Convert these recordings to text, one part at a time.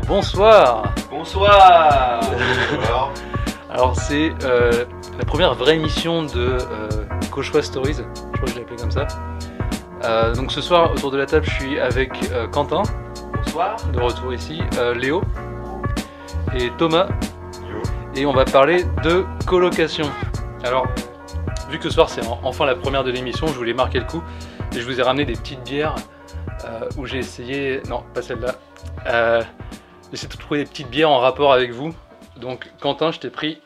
Alors bonsoir. Bonsoir. Alors c'est la première vraie émission de Cauchois Stories, je crois que je l'ai appelé comme ça. Donc ce soir autour de la table je suis avec Quentin. Bonsoir. De retour ici, Léo et Thomas. Yo. Et on va parler de colocation. Alors vu que ce soir c'est enfin la première de l'émission, je voulais marquer le coup et je vous ai ramené des petites bières où j'ai essayé, non pas celle-là, j'ai essayé de trouver des petites bières en rapport avec vous. Donc Quentin, je t'ai pris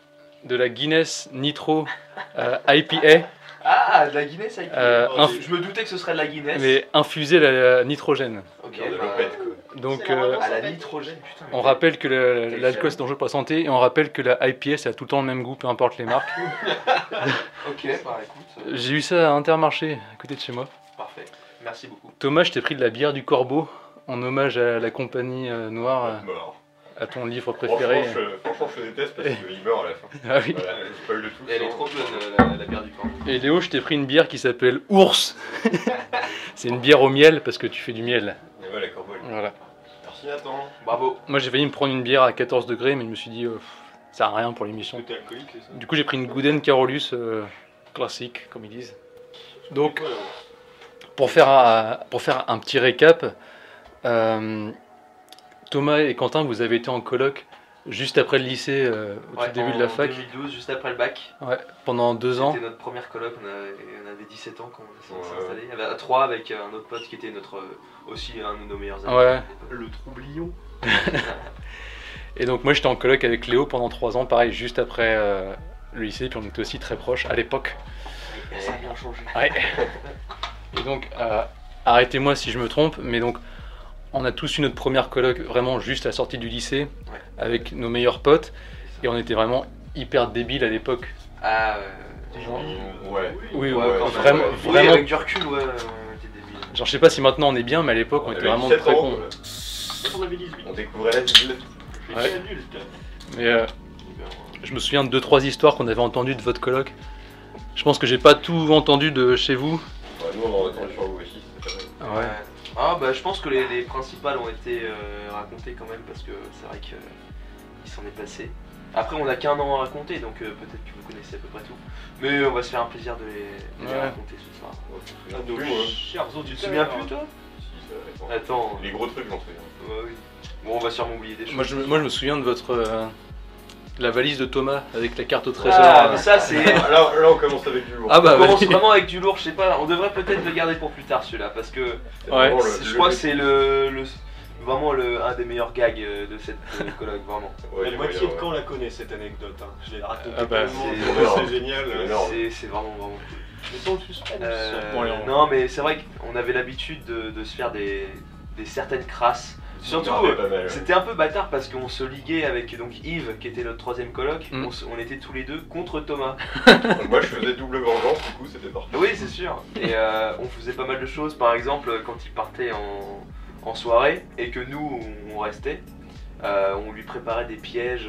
de la Guinness Nitro IPA. Ah, de la Guinness avec je me doutais que ce serait de la Guinness. Mais infusée la nitrogène. Ok, De bah, l'opette, quoi. Donc à la nitrogène, putain. on rappelle que l'alcool c'est dangereux pour la santé et on rappelle que la IPA ça a tout le temps le même goût, peu importe les marques. Ok, bah écoute. J'ai eu ça à Intermarché, à côté de chez moi. Parfait, merci beaucoup. Thomas, je t'ai pris de la bière du Corbeau en hommage à la compagnie noire, Mort. à ton livre préféré. Franchement, je déteste parce qu'il meurt à la fin. Ah oui. Voilà, j'ai pas eu le tout. Elle est trop bonne, la bière du camp. Et Léo, je t'ai pris une bière qui s'appelle Ours. C'est une bière au miel parce que tu fais du miel. Et voilà, Corbeau. Voilà. Merci Nathan. Bravo. Moi j'ai failli me prendre une bière à 14 degrés, mais je me suis dit, ça sert à rien pour l'émission. T'es alcoolique, c'est ça? Du coup j'ai pris une Guden Carolus classique, comme ils disent. Donc, pour faire un petit récap, Thomas et Quentin, vous avez été en coloc juste après le lycée, au tout début de la fac. En 2012, juste après le bac. Ouais, pendant 2 ans. C'était notre première coloc, on avait 17 ans quand on s'est installé. Il y avait 3 avec un autre pote qui était aussi un de nos meilleurs amis. Ouais. Le troublion. Et donc moi j'étais en coloc avec Léo pendant 3 ans, pareil, juste après le lycée, puis on était aussi très proches à l'époque. Ça a bien changé. Ouais. Et donc, arrêtez-moi si je me trompe, mais donc on a tous eu notre première coloc vraiment juste à la sortie du lycée, Ouais. avec nos meilleurs potes, et on était vraiment hyper débiles à l'époque. Ah, Ouais. Oui, ouais, ouais, quand vraiment, même. Oui, vraiment. avec du recul, ouais, on était débiles. Genre je sais pas si maintenant on est bien, mais à l'époque on était vraiment très cons. On avait 18. On découvrait la ville. Ouais. Mais je me souviens de 2-3 histoires qu'on avait entendues de votre coloc. Je pense que j'ai pas tout entendu de chez vous. Ouais, nous on en a entendu sur vous aussi. C'était pas mal. Ouais. Ah bah je pense que les principales ont été racontées quand même parce que c'est vrai qu'il s'en est passé. Après on a qu'1 an à raconter donc peut-être que vous connaissez à peu près tout. Mais on va se faire un plaisir de les Ouais. raconter ce soir. Ouais, je me Ah, souviens donc, plus, hein. chers auditeurs. Tu te souviens plus toi? Si, ça dépend. Attends. Les gros trucs, j'en souviens. Ouais, oui. Bon on va sûrement oublier des choses. Moi je me souviens de votre la valise de Thomas avec la carte au trésor. Ah mais ça c'est... Là on commence avec du lourd. Ah bah On commence vas-y. vraiment avec du lourd, je sais pas, on devrait peut-être le garder pour plus tard celui-là parce que C'est Ouais. vraiment je crois que c'est vraiment un des meilleurs gags de cette colloque, vraiment. Ouais, La moitié de ouais. camp la connaît cette anecdote, hein. Je l'ai racontée Ah bah, tellement, c'est c'est énorme. génial. C'est énorme. C'est vraiment cool. Mais dans le suspense. Bon, allez, on- Non mais c'est vrai qu'on avait l'habitude de se faire des certaines crasses. Surtout, Non, mais pas mal, ouais. c'était un peu bâtard parce qu'on se liguait avec donc Yves qui était notre 3ème coloc, Mm. on était tous les deux contre Thomas. Moi je faisais double vengeance, du coup c'était parfait. Oui c'est sûr. Et on faisait pas mal de choses, par exemple quand il partait en soirée et que nous on restait, on lui préparait des pièges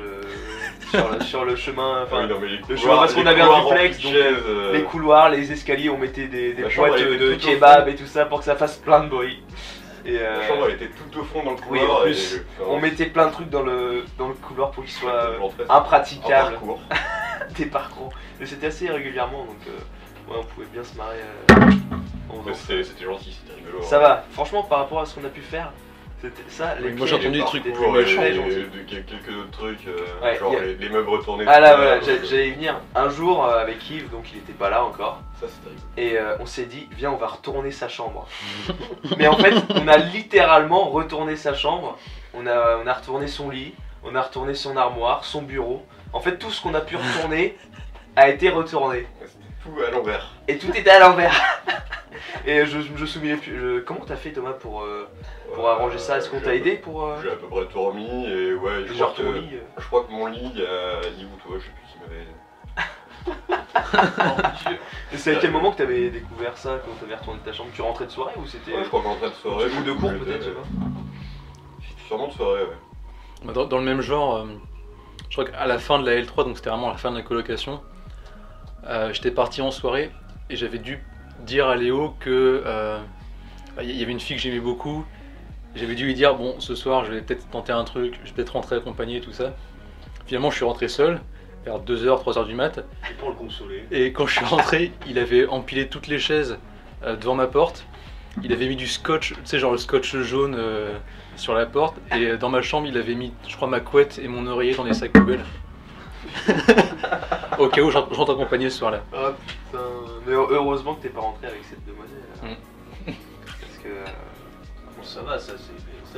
sur le chemin, Ah oui, enfin non, mais les le chemin couloirs- parce qu'on les avait un couloirs duplex, remplis donc de chaises, les couloirs, les escaliers, on mettait des La chambre, boîtes elle était de tout au kebab fond. et tout ça pour que ça fasse plein de bruit. Et La chambre elle était tout au fond dans le oui, couloir. en plus, et on mettait plein de trucs dans le couloir pour qu'il soit un impraticable, parcours. des parcours. Mais c'était assez régulièrement donc ouais, on pouvait bien se marrer en Mais faisant ça. c'était gentil, c'était rigolo. Ça va, franchement par rapport à ce qu'on a pu faire, c'était ça, les Oui, moi, j'ai pièges, entendu des trucs c'était Pour très les, gentil. quelques autres trucs, Ouais, genre y a- les meubles retournés. Ah là tout voilà, ça. j'allais y venir. Un jour avec Yves, donc il était pas là encore, Ça c'était rigolo. et on s'est dit, viens on va retourner sa chambre. Mais en fait, on a littéralement retourné sa chambre, on a retourné son lit, on a retourné son armoire, son bureau. En fait, tout ce qu'on a pu retourner a été retourné. C'était tout à l'envers. Et tout était à l'envers. Et je me souviens plus. Comment t'as fait Thomas pour arranger ça? Est-ce qu'on t'a aidé pour... J'ai à peu près tout remis et ouais, genre ton lit je crois que mon lit, il y a Yves ou toi, je sais plus qui m'avait aidé. Et c'est à quel moment que t'avais découvert ça, quand t'avais retourné ta chambre? Tu rentrais de soirée ou c'était... Ouais, je crois qu'en train de soirée. Ou de cours j'étais- peut-être, je sais pas. Sûrement de soirée, ouais. Bah, dans le même genre, je crois qu'à la fin de la L3, donc c'était vraiment la fin de la colocation, j'étais parti en soirée et j'avais dû dire à Léo que il y avait une fille que j'aimais beaucoup J'avais dû lui dire, bon, ce soir, je vais peut-être tenter un truc, je vais peut-être rentrer accompagné, tout ça. Finalement, je suis rentré seul, vers 2h, 3h du mat. Et pour le consoler. Et quand je suis rentré, il avait empilé toutes les chaises devant ma porte. Il avait mis du scotch, tu sais, genre le scotch jaune sur la porte. Et dans ma chambre, il avait mis, je crois, ma couette et mon oreiller dans des sacs poubelles. Au cas où je rentre accompagné ce soir-là. Ah putain. Mais heureusement que t'es pas rentré avec cette demoiselle. Parce que. Bon, ça va, ça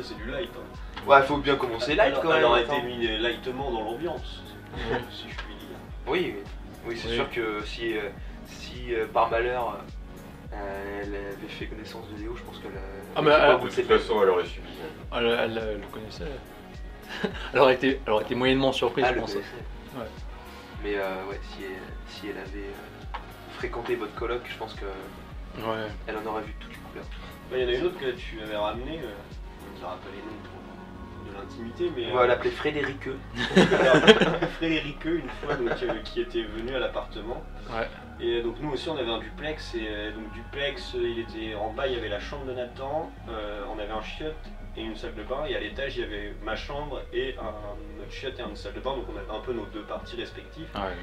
c'est du light. Hein. Ouais, faut bien commencer light quand même. Elle aurait attends. été mis lightement dans l'ambiance, si je puis dire. Oui, c'est Oui. sûr que si par malheur elle avait fait connaissance de Léo, je pense qu'elle Ah, mais elle- De toute façon, elle aurait subi. Elle le connaissait. Elle aurait été moyennement surprise, Ah, je le pense. connaissait. Ouais. Mais ouais, si elle avait fréquenté votre coloc, je pense qu'elle Ouais. en aurait vu toutes les couleurs. Il y en a une autre que tu avais ramenée, on ne dira pas les noms pour de l'intimité, mais. On va l'appeler Frédéric. Frédéric, une fois, donc, qui était venu à l'appartement. Ouais. Et donc nous aussi on avait un duplex, et donc duplex, il était en bas, il y avait la chambre de Nathan, on avait un chiotte et une salle de bain, et à l'étage il y avait ma chambre et notre chiotte et une salle de bain, donc on avait un peu nos deux parties respectives, Ouais.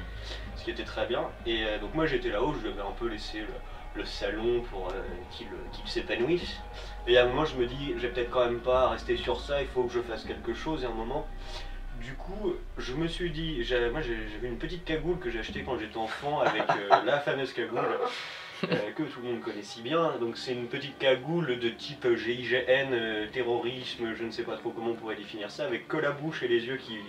ce qui était très bien. Et donc moi j'étais là-haut, je lui avais un peu laissé le salon pour qu'il s'épanouisse. Et à un moment je me dis, je vais peut-être quand même pas rester sur ça, il faut que je fasse quelque chose. Et à un moment, du coup, je me suis dit, j'avais une petite cagoule que j'ai achetée quand j'étais enfant avec la fameuse cagoule que tout le monde connaît si bien. Donc c'est une petite cagoule de type GIGN, terrorisme, je ne sais pas trop comment on pourrait définir ça, avec que la bouche et les yeux qui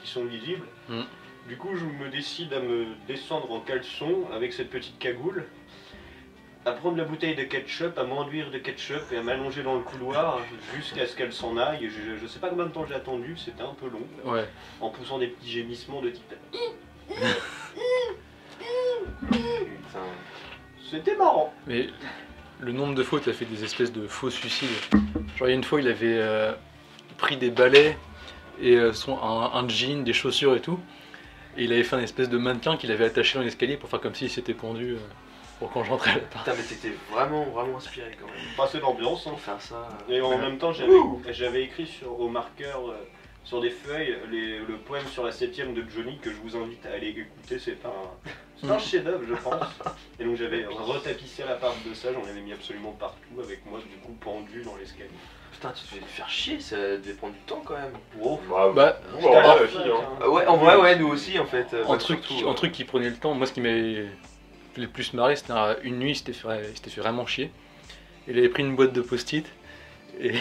sont visibles. Mm. Du coup, je me décide à me descendre en caleçon avec cette petite cagoule, à prendre la bouteille de ketchup, à m'enduire de ketchup et à m'allonger dans le couloir jusqu'à ce qu'elle s'en aille. Je sais pas combien de temps j'ai attendu, c'était un peu long, Ouais. en poussant des petits gémissements de type. Putain. C'était marrant. Mais le nombre de fois où tu as fait des espèces de faux suicides. Genre, il y a une fois, il avait pris des balais et un jean, des chaussures et tout. Et il avait fait un espèce de mannequin qu'il avait attaché dans l'escalier pour faire comme s'il s'était pendu pour quand je rentrais à l'appart. Putain, mais t'étais vraiment inspiré quand même. Passer l'ambiance. Hein. Pour faire ça. Et en même temps, j'avais écrit au marqueur, sur des feuilles, le poème sur la 7ème de Johnny que je vous invite à aller écouter. C'est un chef-d'œuvre, je pense. Et donc j'avais retapissé l'appart de ça, j'en avais mis absolument partout avec moi, du coup pendu dans l'escalier. Putain, tu devais te faire chier, ça devait prendre du temps quand même. Wow. Bah, vous, en vrai, la fille, hein. Ouais, en vrai, ouais, nous aussi en fait. Un truc qui prenait le temps, moi ce qui m'avait fait le plus marrer, c'était une nuit, il s'était fait vraiment chier. Il avait pris une boîte de post-it et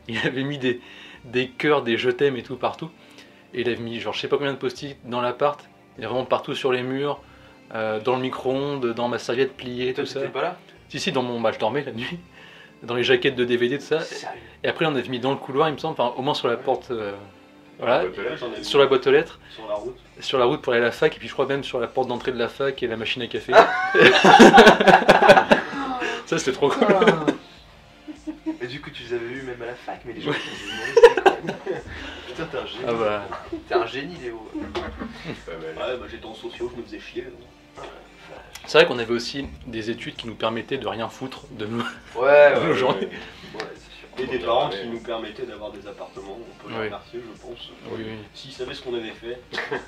il avait mis des cœurs, des je t'aime et tout partout. Et il avait mis genre je sais pas combien de post-it dans l'appart, et vraiment partout sur les murs, dans le micro-ondes, dans ma serviette pliée, Toi, tout ça. t'étais pas là? Si, dans mon. Bah, je dormais la nuit, dans les jaquettes de DVD, tout ça. Sérieux? Et après, on avait mis dans le couloir, il me semble, enfin, au moins sur la porte. Voilà, Ouais, Ouais, j'en ai mis sur la boîte aux lettres, sur la route. pour aller à la fac, et puis je crois même sur la porte d'entrée de la fac et la machine à café. Ça, c'était trop cool. Et du coup, tu les avais vus même à la fac, mais les gens qui se demandaient. Putain, t'es un génie. Ah bah. T'es un génie, Léo. Pas mal. Ouais, bah j'étais en sociaux, je me faisais chier. C'est vrai qu'on avait aussi des études qui nous permettaient de rien foutre de nous. Ouais, Nos journées. Ouais, c'est sûr. Et des parents qui nous permettaient d'avoir des appartements, on peut les Oui. remercier, je pense. Oui, oui. S'ils savaient ce qu'on avait fait,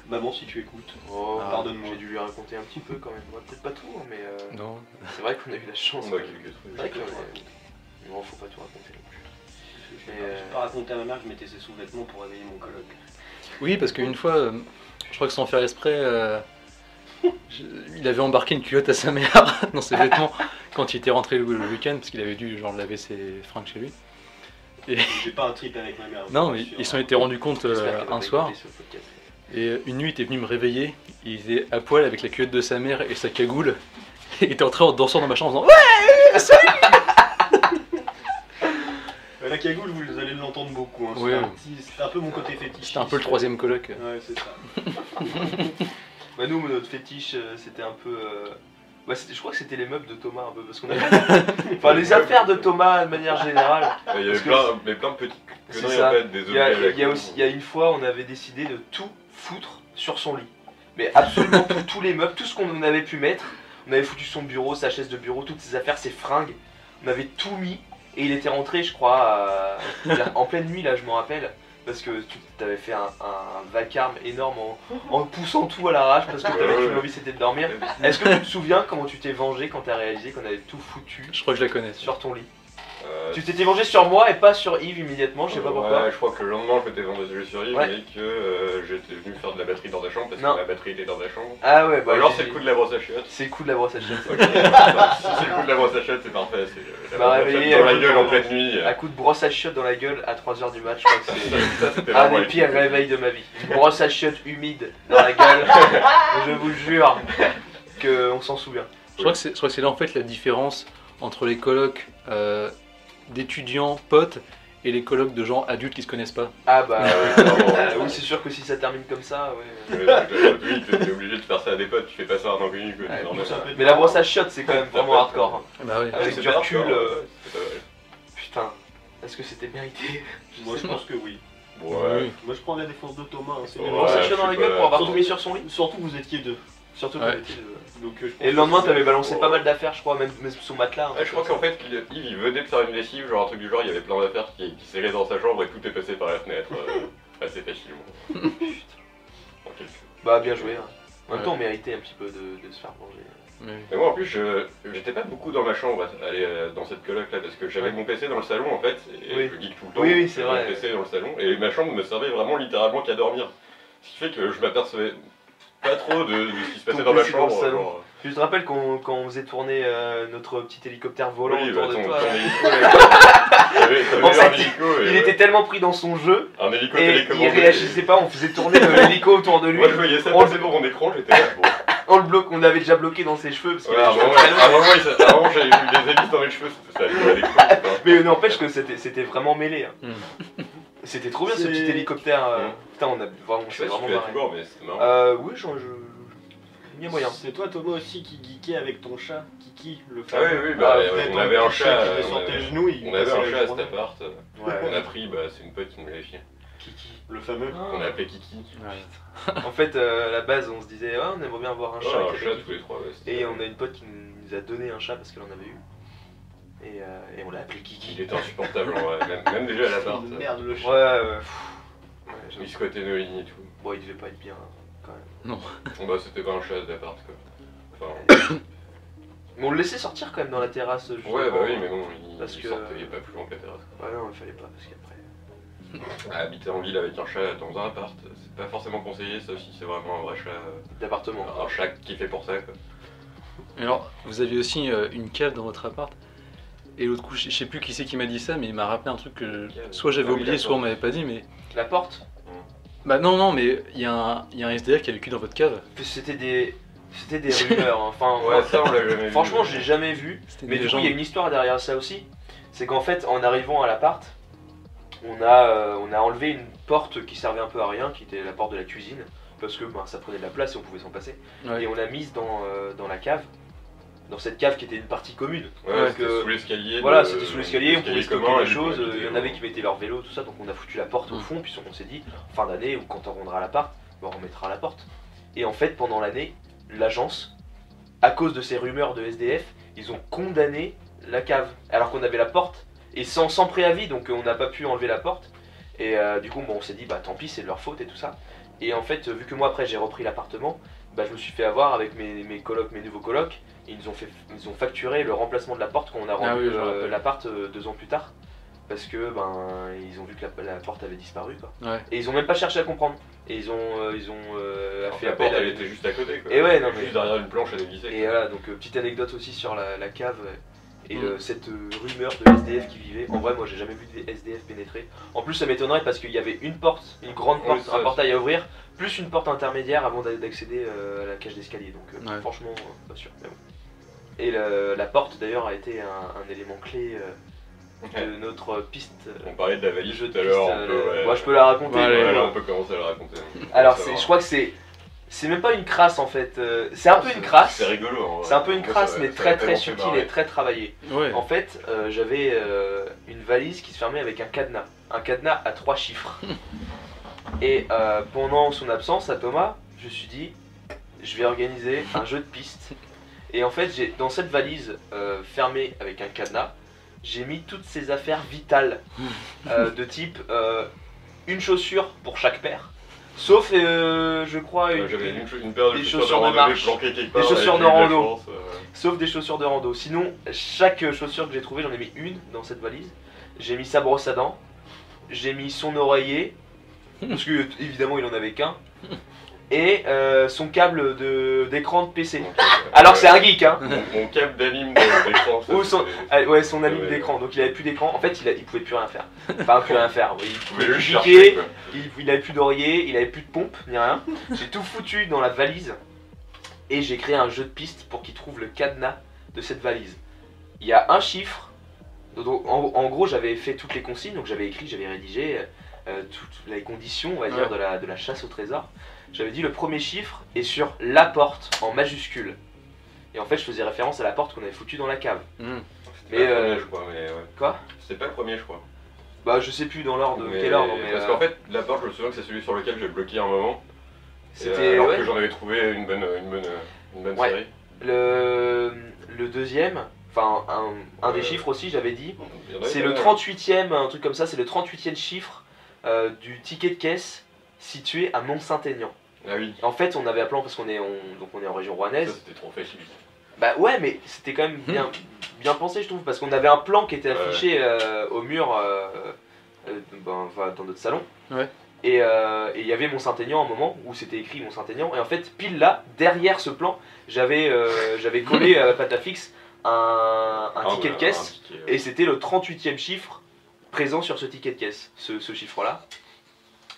maman, si tu écoutes. Oh, Ah, pardonne-moi. J'ai dû lui raconter un petit peu quand même. Ouais, peut-être pas tout, hein, mais Non. c'est vrai qu'on a eu la chance. On a quelques C'est vrai trucs. que non, faut pas tout raconter non plus. J'ai pas raconté à ma mère que je mettais ses sous-vêtements pour réveiller mon coloc. Oui, parce qu'une fois, je crois que sans faire exprès, il avait embarqué une culotte à sa mère dans ses vêtements quand il était rentré le week-end, parce qu'il avait dû genre laver ses fringues chez lui. J'ai pas un trip avec ma mère. Non, mais ils s'en étaient rendus compte J'espère qu'elle va un pas soir. écouter ce podcast. Et une nuit, il était venu me réveiller. Il était à poil avec la culotte de sa mère et sa cagoule. Il était entré en dansant dans ma chambre en faisant ouais, salut. La cagoule, vous allez l'entendre beaucoup. Hein. Ouais. C'est un peu mon côté fétiche. C'était un peu le troisième coloc. Ouais, c'est ça. Bah, nous, notre fétiche, c'était un peu. Bah, je crois que c'était les meubles de Thomas un peu, parce qu'on avait. Enfin, les affaires de Thomas de manière générale. Il y avait Parce que plein de petites C'est conneries ça. en fait, des Il y a, objets. il y a aussi, il y a une fois, on avait décidé de tout foutre sur son lit. Mais absolument tous les meubles, tout ce qu'on avait pu mettre. On avait foutu son bureau, sa chaise de bureau, toutes ses affaires, ses fringues. On avait tout mis Et il était rentré, je crois, en pleine nuit, là, je m'en rappelle. Parce que tu t'avais fait un vacarme énorme en poussant tout à l'arrache parce que t'avais qu'une envie, c'était de dormir. Est-ce que tu te souviens comment tu t'es vengé quand t'as réalisé qu'on avait tout foutu Je crois que je la connais. sur ton lit? Tu t'étais vengé sur moi et pas sur Yves immédiatement, je sais pas pourquoi. Ouais, je crois que le lendemain je m'étais vengé sur Yves, Ouais. mais que j'étais venu faire de la batterie dans ta chambre parce Non. que ma batterie était dans ta chambre. Ah ouais, Ou bah alors j'ai- c'est le coup de la brosse à chiottes. c'est le coup de la brosse à chiottes. Ok, si c'est le coup de la brosse à chiottes, c'est parfait. C'est la Bah, brosse à réveillé chiottes dans la à gueule coup en de- pleine nuit. Un coup de brosse à chiottes dans la gueule à 3h du match, je crois que c'est Ça, c'était un vraiment des pires épique. réveils de ma vie. Une brosse à chiottes humide dans la gueule, je vous jure qu'on s'en souvient. Je crois que c'est là en fait la différence entre les colocs d'étudiants, potes, et les colocs de gens adultes qui se connaissent pas. Ah bah vraiment. oui, c'est sûr que si ça termine comme ça, ouais. Oui, t'es obligé de faire ça à des potes, tu fais pas ça à un inconnu. quoi, Ouais, c'est normal. Mais la brosse à chiottes, c'est quand même vraiment hardcore. hein. Bah oui. Avec c'est du pas recul, hardcore, ouais, c'est pas mal. Putain, est-ce que c'était mérité? Moi je pense que oui. Ouais. Moi je prends la défense de Thomas. Hein, c'est Ouais, les Brosse à je chiottes dans la sais gueule pas. pour avoir Surtout- tout mis sur son lit? Surtout vous étiez deux. Surtout Ouais. qu'on était deux. Donc, je pense Et le lendemain, que t'avais c'est- balancé Oh. pas mal d'affaires, je crois, même son matelas. hein. Ouais, je crois qu'en fait, Yves il venait de faire une lessive, genre un truc du genre, il y avait plein d'affaires qui s'élaient dans sa chambre et tout est passé par la fenêtre assez facilement. En quelques- Bah, bien joué. hein. En même Ouais. temps, on méritait un petit peu de se faire manger. Oui. Mais moi en plus, j'étais pas beaucoup dans ma chambre à aller dans cette coloc là parce que j'avais Ouais. mon PC dans le salon en fait et Oui. je geek tout le temps. Oui, oui, c'est j'avais vrai. Mon PC dans le salon et ma chambre me servait vraiment littéralement qu'à dormir. Ce qui fait que je m'apercevais pas trop de ce qui se passait Ton dans ma PC dans le chambre. salon. genre. Tu te rappelles quand on faisait tourner notre petit hélicoptère volant Oui, bah, autour de ton toi là hélico, t'avais En un fait, hélico et Il ouais, était tellement pris dans son jeu un hélico et il télécommandé. réagissait pas, on faisait tourner l'hélico autour de lui. Moi je voyais ça On passer le- pour mon écran, j'étais là. Bon. On le bloque, on l'avait déjà bloqué dans ses cheveux parce qu'il Ouais, avait les cheveux très longs. à un moment, j'avais vu des hélices dans mes cheveux, ça allait des coups. Mais n'empêche que c'était vraiment mêlé. hein. Mm. C'était trop bien ce C'est- petit hélicoptère. Mm. Putain, on s'est Je sais pas si vraiment tu l'as marré. toujours, mais c'est marrant. Oui, il y a moyen. C'est toi Thomas aussi qui geekais avec ton chat, Kiki, le Ah oui, fameux. oui, bah, Ah, on avait un chat. qui était sur on tes avait- genoux, il On avait passait un la chat à cet journée. appart. Ouais. On a pris, bah, c'est une pote qui nous l'avait fié. Kiki. Le fameux. On a appelé Kiki. En fait, à la base, on se disait, ah, on aimerait bien avoir un Oh, chat. un qui chat s'appelle tous les Kiki. trois. Ouais, c'était- Et on a une pote qui nous a donné un chat parce qu'elle en avait eu. Et on l'a appelé Il Kiki. était insupportable, en vrai. Même déjà à l'appart. Une merde le Ouais, chat. ouais, Il squattait nos lignes et tout. bon, il devait pas être bien quand même. Bon, bah, c'était pas un chat d'appart, quoi. Enfin, Mais on le laissait sortir quand même dans la terrasse. Justement. ouais, bah oui, mais bon, Parce il que- sortait pas plus loin que la terrasse. Ouais, non, il fallait pas parce qu'après. Habiter en ville avec un chat dans un appart, c'est pas forcément conseillé, sauf si c'est vraiment un vrai chat. D'appartement. Un chat qui est fait pour ça, quoi. Et alors, vous aviez aussi une cave dans votre appart. Et l'autre coup, je sais plus qui c'est qui m'a dit ça, mais il m'a rappelé un truc que soit j'avais Ah oui, oublié, soit on d'accord. m'avait pas dit, mais... La porte, Bah non, mais il y a un SDF qui a vécu dans votre cave. c'était des rumeurs. hein. Enfin, Ouais, ça, on l'a jamais vu. franchement, je l'ai jamais vu. C'était Mais une du coup, il y a légende. une histoire derrière ça aussi. C'est qu'en fait, en arrivant à l'appart, on a enlevé une porte qui servait un peu à rien, qui était la porte de la cuisine, parce que ben, ça prenait de la place et on pouvait s'en passer. Ouais. Et on l'a mise dans la cave, dans cette cave qui était une partie commune. Ouais, Donc, c'était sous l'escalier. Voilà, de- c'était sous l'escalier, on pouvait stocker commun, des et du coup, choses, on il y en avait qui mettaient leur vélo, tout ça, donc on a foutu la porte au Mm. fond, puis on s'est dit, fin d'année, ou quand on rendra l'appart, ben, on remettra la porte. Et en fait, pendant l'année, l'agence, à cause de ces rumeurs de SDF, ils ont condamné la cave, alors qu'on avait la porte, et sans préavis, donc on n'a pas pu enlever la porte. Et du coup, bon, on s'est dit, bah tant pis, c'est de leur faute et tout ça. Et en fait, vu que moi après j'ai repris l'appartement, bah, je me suis fait avoir avec mes colocs, mes nouveaux colocs. Et ils ont facturé le remplacement de la porte quand on a rendu oui, je me rappelle. l'appart 2 ans plus tard. Parce que ben ils ont vu que la porte avait disparu quoi. Ouais. Et ils ont même pas cherché à comprendre. Et ils ont Alors, fait la appel porte, à elle était juste à côté, quoi. Et ouais, non, mais- Juste derrière une planche à dévisser. Et voilà, donc petite anecdote aussi sur la cave et Mm. cette rumeur de SDF qui vivait. En vrai, moi j'ai jamais vu de SDF pénétrer. En plus, ça m'étonnerait parce qu'il y avait une porte, une grande Oui, porte, ça, un portail à ouvrir, plus une porte intermédiaire avant d'accéder à la cage d'escalier. Donc Ouais. franchement, pas sûr. Mais bon. Et la porte d'ailleurs a été un élément clé de notre piste. On parlait de la valise jeu tout de à l'heure. piste, on peut, ouais. moi je peux la raconter. Ouais, allez, mais- Ouais, là, on peut commencer à le raconter. Alors Ça va. je crois que c'est même pas une crasse en fait. C'est un peu une crasse. C'est rigolo. en vrai. C'est un peu une Moi, crasse ça- mais ça très m'a très tellement fait subtile marrer. et très travaillée. Ouais. En fait, j'avais une valise qui se fermait avec un cadenas à 3 chiffres. Et pendant son absence à Thomas, je me suis dit, je vais organiser un jeu de piste. Et en fait, dans cette valise fermée avec un cadenas, j'ai mis toutes ces affaires vitales de type une chaussure pour chaque paire. Sauf, je crois, J'avais une paire de des chaussures chaussures de randonnée marche, planquées quelque des part, chaussures et de j'ai eu la rando. chance, sauf des chaussures de rando. Sinon, chaque chaussure que j'ai trouvée, j'en ai mis une dans cette valise. J'ai mis sa brosse à dents, j'ai mis son oreiller, parce que évidemment il en avait qu'un, et son câble d'écran de PC. donc, Alors que c'est un geek, hein. Mon câble d'anime d'écran. ça, Ou son, c'est- ouais, son ami Ouais. d'écran, donc il avait plus d'écran. En fait, il pouvait plus rien faire. Enfin, plus rien faire. Il Vous pouvait pouvez plus juste cliquer, chercher, quoi. il avait plus d'oreiller, il avait plus de pompe, ni rien. J'ai tout foutu dans la valise et j'ai créé un jeu de piste pour qu'il trouve le cadenas de cette valise. Il y a un chiffre. Donc, en gros, j'avais fait toutes les consignes, donc j'avais écrit, j'avais rédigé toutes les conditions, on va dire, de la chasse au trésor. J'avais dit le premier chiffre est sur la porte en majuscule. Et en fait, je faisais référence à la porte qu'on avait foutue dans la cave. C'était Mais, pas le premier, je crois, mais ouais. Quoi? C'était pas le premier, je crois. Bah, je sais plus dans l'ordre, Mais- quel ordre, mais Parce qu'en fait, la porte, je me souviens que c'est celui sur lequel j'ai bloqué un moment. c'était Alors ouais, que j'en avais trouvé une bonne Ouais. série. le deuxième, enfin un des Ouais. chiffres aussi, j'avais dit. Il y en avait C'est pas le mal. 38e, un truc comme ça, c'est le 38e chiffre du ticket de caisse situé à Mont-Saint-Aignan. Ah oui, En fait, on avait un plan parce qu'on est, donc on est en région ça rouennaise. c'était trop facile. Bah ouais, mais c'était quand même bien pensé, je trouve, parce qu'on avait un plan qui était Ouais. affiché au mur enfin, dans notre salon. Ouais. Et il y avait Mont-Saint-Aignan à un moment où c'était écrit Mont-Saint-Aignan. Et en fait, pile là, derrière ce plan, j'avais collé à la pâte à fixe un ticket de caisse. Et c'était le 38e chiffre présent sur ce ticket de caisse, ce chiffre-là.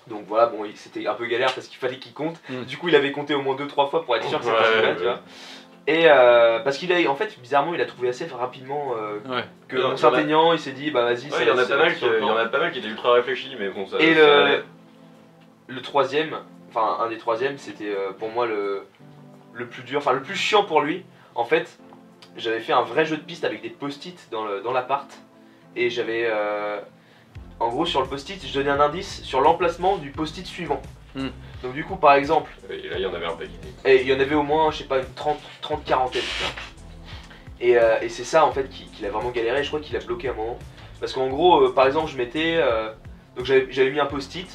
Donc voilà, bon, c'était un peu galère parce qu'il fallait qu'il compte. Mm. Du coup, il avait compté au moins 2-3 fois pour être sûr que c'était Ouais, celui-là, ouais. tu vois. Et parce qu'il a, en fait, bizarrement, il a trouvé assez rapidement Ouais. que Il y en a- Mont-Saint-Aignan, il s'est dit, bah vas-y, Ouais, il y en a pas mal qui étaient ultra réfléchis, mais bon, ça. Et ça allait. le troisième, enfin un des troisièmes, c'était pour moi le plus dur, enfin le plus chiant pour lui. En fait, j'avais fait un vrai jeu de piste avec des post-it dans l'appart. Et j'avais, en gros, sur le post-it, je donnais un indice sur l'emplacement du post-it suivant. Hmm. Donc du coup, par exemple, Et là, il y en avait un paquet. et il y en avait au moins, je sais pas, une 30 quarantaine. Et c'est ça en fait qu'il a vraiment galéré. Je crois qu'il a bloqué un moment. Parce qu'en gros, par exemple, je mettais, donc j'avais mis un post-it.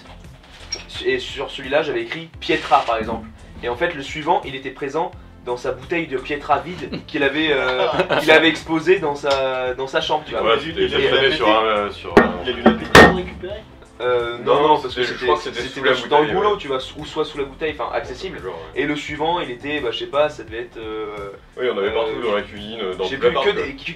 Et sur celui-là, j'avais écrit Pietra par exemple. Et en fait, le suivant, il était présent dans sa bouteille de Pietra vide qu'il avait exposé dans sa chambre. Tu vois. Ouais, dû- c'était il a traîné pété. sur un. Il a dû la péter pour récupérer. Non, parce que je crois que c'était c'était sous la dans le bouteille, goulot, ouais. tu vois, ou soit sous la bouteille, enfin accessible. Genre, ouais. Et le suivant, il était, bah je sais pas, ça devait être. Oui, on avait partout dans la cuisine, dans J'ai tout plus l'appart.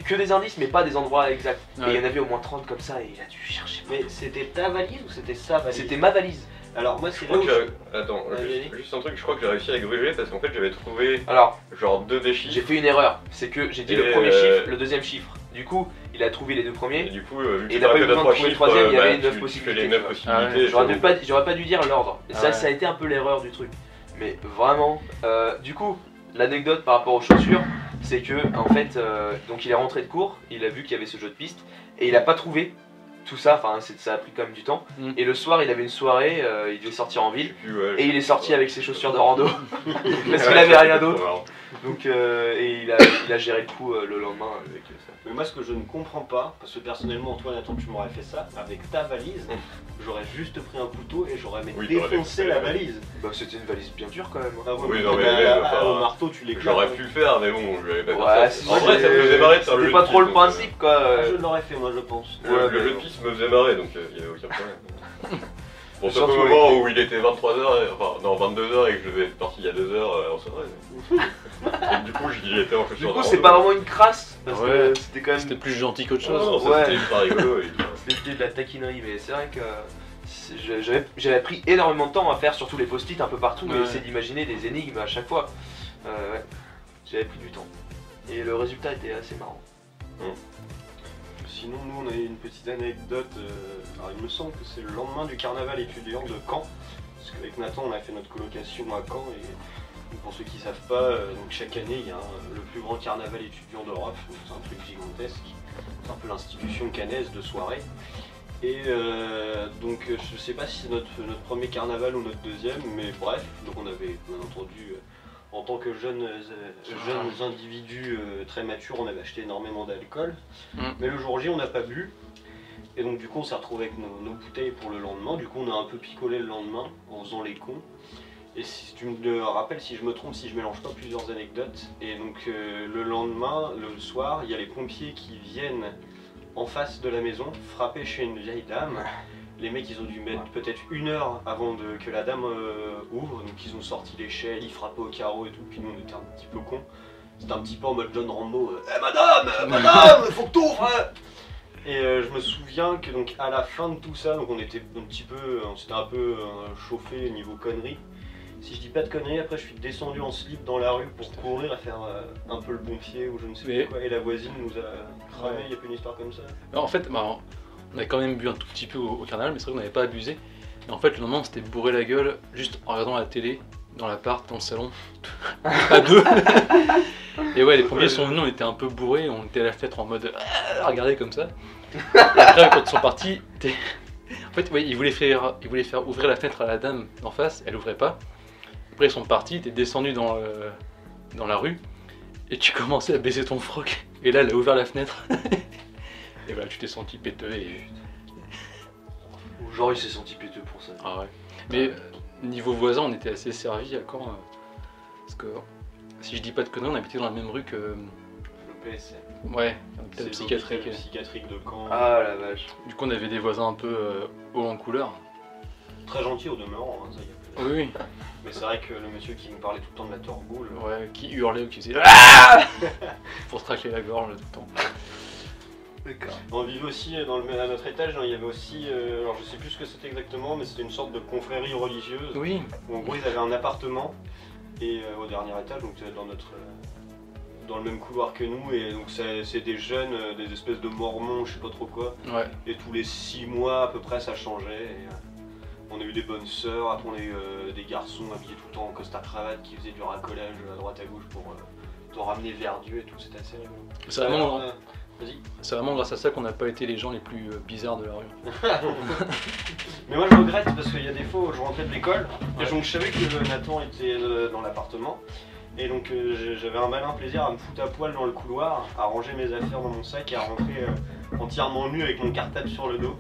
que des indices, mais pas des endroits exacts. Et il y Ouais. en avait au moins 30 comme ça, et il a dû chercher. Mais c'était ta valise ou c'était sa valise? C'était ma valise. Alors moi c'est Je là crois où que Attends, Vas-y. juste un truc, je crois que j'ai réussi à gruger parce qu'en fait j'avais trouvé Alors, genre 2 des j'ai chiffres. fait une erreur. C'est que j'ai dit Et le premier chiffre, le deuxième chiffre. Du coup, il a trouvé les deux Et premiers. du coup, vu que Et tu il a pas marquais eu de besoin de 3 trouver le chiffres, troisième, il y avait bah, 9 tu possibilités, fais les tu 9 vois. possibilités. J'aurais pas dû dire l'ordre. Et Ah ça ouais. a été un peu l'erreur du truc. Mais vraiment, du coup, l'anecdote par rapport aux chaussures, c'est que en fait, donc il est rentré de cours, il a vu qu'il y avait ce jeu de piste et il a pas trouvé tout ça. Enfin, ça a pris quand même du temps. Mm. Et le soir, il avait une soirée, il devait sortir en ville. Ouais, Et il est sorti avec ses chaussures de rando parce Ouais, qu'il avait rien c'était trop d'autre. marrant. Donc et il a géré le coup le lendemain avec ça. Mais moi, ce que je ne comprends pas, parce que personnellement, Antoine, attends, tu m'aurais fait ça, avec ta valise, j'aurais juste pris un couteau et j'aurais Oui, t'aurais défoncé défoncé la la valise. Bah c'était une valise bien dure quand même. Ah, ouais, Oui, mais non, mais bah, enfin, au marteau, tu l'éclates. J'aurais pu le faire, mais bon, je l'avais pas Ouais, fait. si, En vrai, ça me faisait marrer de faire le C'était jeu pas de trop le piste, donc, principe quoi. Ah, je l'aurais fait, moi, je pense. Le Ouais, jeu mais- de piste me faisait marrer, donc il n'y avait aucun problème. Bon, sauf Surtout au moment où il était 23h, enfin non 22h et que je devais être parti il y a 2h en soirée. Et du coup j'y étais en Du chaussures. coup de c'est rando. pas vraiment une crasse parce Ouais. que c'était quand C'était même plus gentil qu'autre Non, chose. non, ça, Ouais. c'était ultra rigolo et tout. c'était de la taquinerie mais c'est vrai que j'avais pris énormément de temps à faire surtout les post-it un peu partout et Ouais. essayer d'imaginer des énigmes à chaque fois. Ouais. J'avais pris du temps. Et le résultat était assez marrant. Sinon, nous, on a eu une petite anecdote. Alors, il me semble que c'est le lendemain du carnaval étudiant de Caen. Parce qu'avec Nathan, on a fait notre colocation à Caen. Et pour ceux qui ne savent pas, donc chaque année, il y a le plus grand carnaval étudiant d'Europe. Donc, c'est un truc gigantesque. C'est un peu l'institution cannaise de soirée. Et donc, je sais pas si c'est notre premier carnaval ou notre deuxième, mais bref. Donc, on avait bien entendu en tant que jeunes individus très matures, on avait acheté énormément d'alcool. Mais le jour J, on n'a pas bu. Et donc du coup, on s'est retrouvé avec nos bouteilles pour le lendemain. Du coup, on a un peu picolé le lendemain en faisant les cons. Et si tu me rappelles, si je me trompe, si je mélange pas plusieurs anecdotes. Et donc le lendemain, le soir, il y a les pompiers qui viennent en face de la maison, frapper chez une vieille dame. Les mecs, ils ont dû mettre peut-être 1 heure avant que la dame ouvre. Donc ils ont sorti l'échelle, ils frappaient au carreau et tout. Puis nous, on était un petit peu cons. C'était un petit peu en mode John Rambo. Eh madame, faut que t'ouvres. Et je me souviens que donc à la fin de tout ça, donc on s'était un peu chauffé au niveau conneries. Si je dis pas de conneries, après je suis descendu en slip dans la rue pour courir et faire un peu le pompier ou je ne sais plus quoi. Et la voisine nous a cramé, il y a plus une histoire comme ça. En fait, on a quand même bu un tout petit peu au carnaval, mais c'est vrai qu'on n'avait pas abusé. Et en fait, le lendemain, on s'était bourré la gueule juste en regardant la télé, dans l'appart, dans le salon, à deux. Et ouais, les pompiers sont venus, on était un peu bourrés, on était à la fenêtre en mode à regarder comme ça. Et après, quand ils sont partis, en fait, ouais, ils voulaient faire ouvrir la fenêtre à la dame d'en face, elle ouvrait pas. Après, ils sont partis, t'es descendu dans la rue, et tu commençais à baisser ton froc. Et là, elle a ouvert la fenêtre. Et voilà, tu t'es senti péteux et... Genre il s'est senti péteux pour ça. Ah ouais. Mais niveau voisin, on était assez servis à Caen. Parce que, si je dis pas de conneries, on habitait dans la même rue que... Le PSC. Ouais, un hôpital psychiatrique. Psychiatrique de Caen. Ah la vache. Du coup, on avait des voisins un peu haut en couleur. Très gentil au demeurant, hein, ça y a Oui, oui. Mais c'est vrai que le monsieur qui nous parlait tout le temps de la torboule... Ouais, qui hurlait ou qui faisait... Ah pour se racler la gorge tout le temps. D'accord. On vivait aussi à notre étage, il y avait aussi, alors je sais plus ce que c'était exactement, mais c'était une sorte de confrérie religieuse. Oui. Où en gros ils avaient un appartement et au dernier étage, donc dans le même couloir que nous, et donc c'est des jeunes, des espèces de mormons, je sais pas trop quoi. Ouais. Et tous les 6 mois à peu près ça changeait. Et, on a eu des bonnes sœurs, après on a eu des garçons habillés tout le temps en costard cravate qui faisaient du racolage à droite à gauche pour te ramener vers Dieu et tout, c'était assez rigolo. C'est vraiment grâce à ça qu'on n'a pas été les gens les plus bizarres de la rue. Mais moi je regrette parce qu'il y a des fois où je rentrais de l'école et donc je savais que Nathan était dans l'appartement. Et donc j'avais un malin plaisir à me foutre à poil dans le couloir, à ranger mes affaires dans mon sac et à rentrer entièrement nu avec mon cartable sur le dos.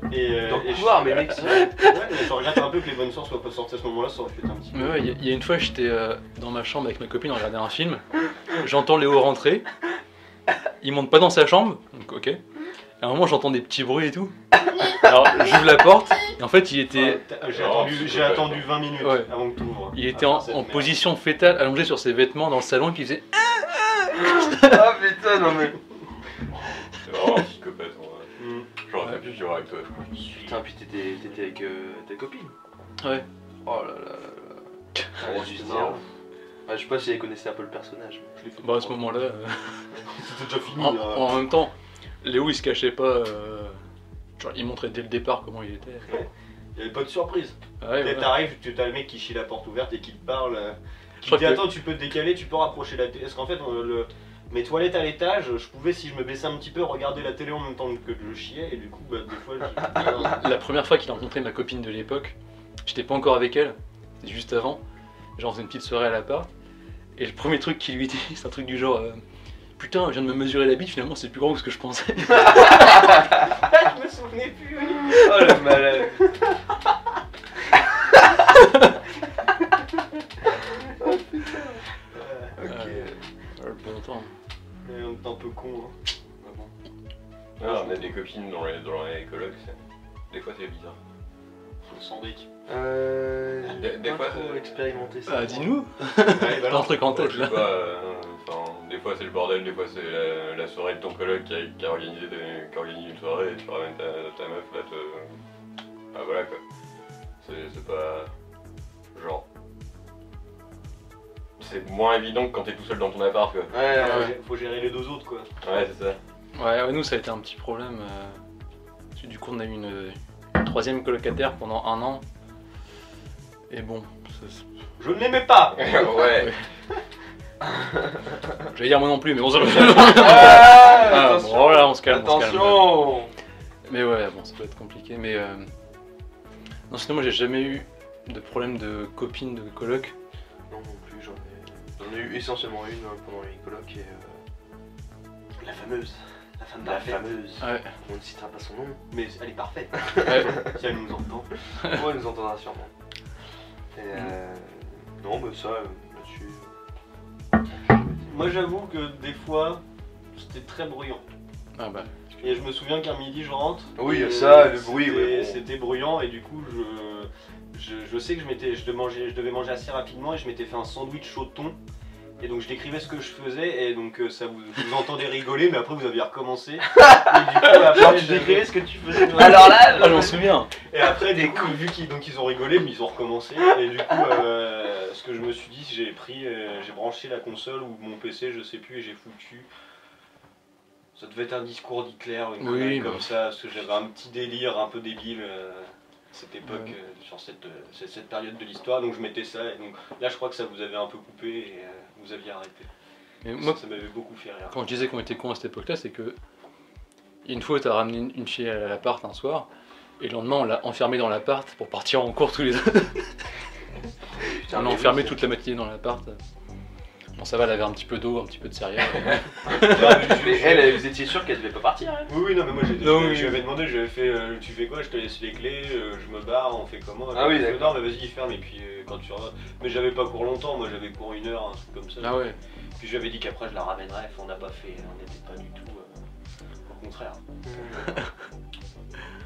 Dans le couloir, mais mec, ouais, mais je regrette un peu que les bonnes soeurs soient pas sorties à ce moment-là, ça aurait pu être un petit peu... Mais ouais, il y a une fois, j'étais dans ma chambre avec ma copine, on regardait un film, j'entends Léo rentrer, il monte pas dans sa chambre, donc ok. À un moment, j'entends des petits bruits et tout. Alors, j'ouvre la porte, et en fait, il était... J'ai attendu 20 minutes avant que tu ouvres. Il était en position fétale, allongé sur ses vêtements dans le salon, et puis il faisait... Ah putain, non mais... C'est vraiment un psychopathe, en vrai. J'aurais pu vivre avec toi, je crois. Putain, puis t'étais avec ta copine. Ouais. Oh là là là là. Oh, Ouais, c'est je marrant. je sais pas si elle connaissait un peu le personnage. Je l'ai fait Bah à ce moment-là... C'était déjà fini. En même temps, Léo il se cachait pas... Genre, il montrait dès le départ comment il était. Il n'y avait pas de surprise. Ouais, ouais. T'arrives, tu as le mec qui chie la porte ouverte et qui te parle. Qui crois te dit que- attends, tu peux te décaler, tu peux rapprocher la télé. Parce qu'en fait, mes toilettes à l'étage, je pouvais, si je me baissais un petit peu, regarder la télé en même temps que je chiais. Et du coup, bah, des fois, La première fois qu'il a rencontré ma copine de l'époque, j'étais pas encore avec elle, c'était juste avant. Genre on faisait une petite soirée à l'appart. Et le premier truc qu'il lui dit, c'est un truc du genre putain, je viens de me mesurer la bite, finalement c'est plus grand que ce que je pensais. je me souvenais plus. Oh le malade. Ok. Le bon temps. On était un peu con. Hein. Bah bon. Ah, on a des copines dans les colocs, des fois c'est bizarre. Sans déc. Des Pas fois, trop expérimenté ça. Ah dis-nous, Ouais, t'as un truc en tête Je sais là. pas, des fois c'est le bordel, des fois c'est la soirée de ton coloc qui organise une soirée et tu ramènes ta meuf là, ah voilà quoi. C'est pas... genre... C'est moins évident que quand t'es tout seul dans ton appart quoi. Ouais, Faut gérer les deux autres quoi. Ouais c'est ça. Ouais, nous ça a été un petit problème. Parce que du coup on a eu une troisième colocataire pendant 1 an. Et bon, Je ne l'aimais pas. Ouais. j'allais dire moi non plus, mais on se Ah, bon, voilà, on se calme. On se calme. Attention. Mais ouais, bon, ça peut être compliqué. Mais non, sinon, moi j'ai jamais eu de problème de copine, de coloc. Non, non plus, j'en ai eu essentiellement une pendant les colocs et La fameuse. La femme la parfaite. fameuse, Ouais. on ne citera pas son nom, Mais elle est parfaite. Ouais. Si elle nous entend. elle nous entendra sûrement. Et non, mais ça, là-dessus... Moi j'avoue que des fois, c'était très bruyant. Ah bah. Et je me souviens qu'un midi je rentre. Oui, et ça, le bruit, c'était- ouais, bon. C'était bruyant et du coup je sais que je devais manger assez rapidement et je m'étais fait un sandwich au thon. Et donc je décrivais ce que je faisais et donc ça vous entendez rigoler mais après vous aviez recommencé. Et du coup après Alors, tu j'avais- décrivais ce que tu faisais. Alors là, je m'en souviens. Et après, du coup, vu qu'ils donc, ils ont rigolé, mais ils ont recommencé. Et du coup, ce que je me suis dit, j'ai branché la console ou mon PC, je sais plus, et j'ai foutu. Ça devait être un discours d'Hitler, une Oui, connerie bah. comme ça, parce que j'avais un petit délire un peu débile à cette époque, Ouais. sur cette période de l'histoire. Donc je mettais ça, et donc là, je crois que ça vous avait un peu coupé et vous aviez arrêté. Mais moi, Ça m'avait beaucoup fait rire. quand je disais qu'on était cons à cette époque-là, c'est que une fois, t'as ramené une fille à l'appart un soir, et le lendemain, on l'a enfermée dans l'appart pour partir en cours tous les deux. Putain, On l'a mais enfermée oui, toute la matinée dans l'appart. Bon, ça va, elle avait un petit peu d'eau, un petit peu de céréales. Mais elle, vous étiez sûr qu'elle devait pas partir, hein? Oui, non, mais moi Non, oui. je lui avais demandé, je lui avais fait tu fais quoi, je te laisse les clés, je me barre, on fait comment. Ah oui, Elle fait, d'accord. non, mais vas-y, ferme, et puis quand tu reviens. Mais j'avais pas cours longtemps, moi j'avais cours 1 heure, un truc comme ça. Ah ouais. Puis je lui avais dit qu'après je la ramènerais, on n'a pas fait, on n'était pas du tout. Au contraire.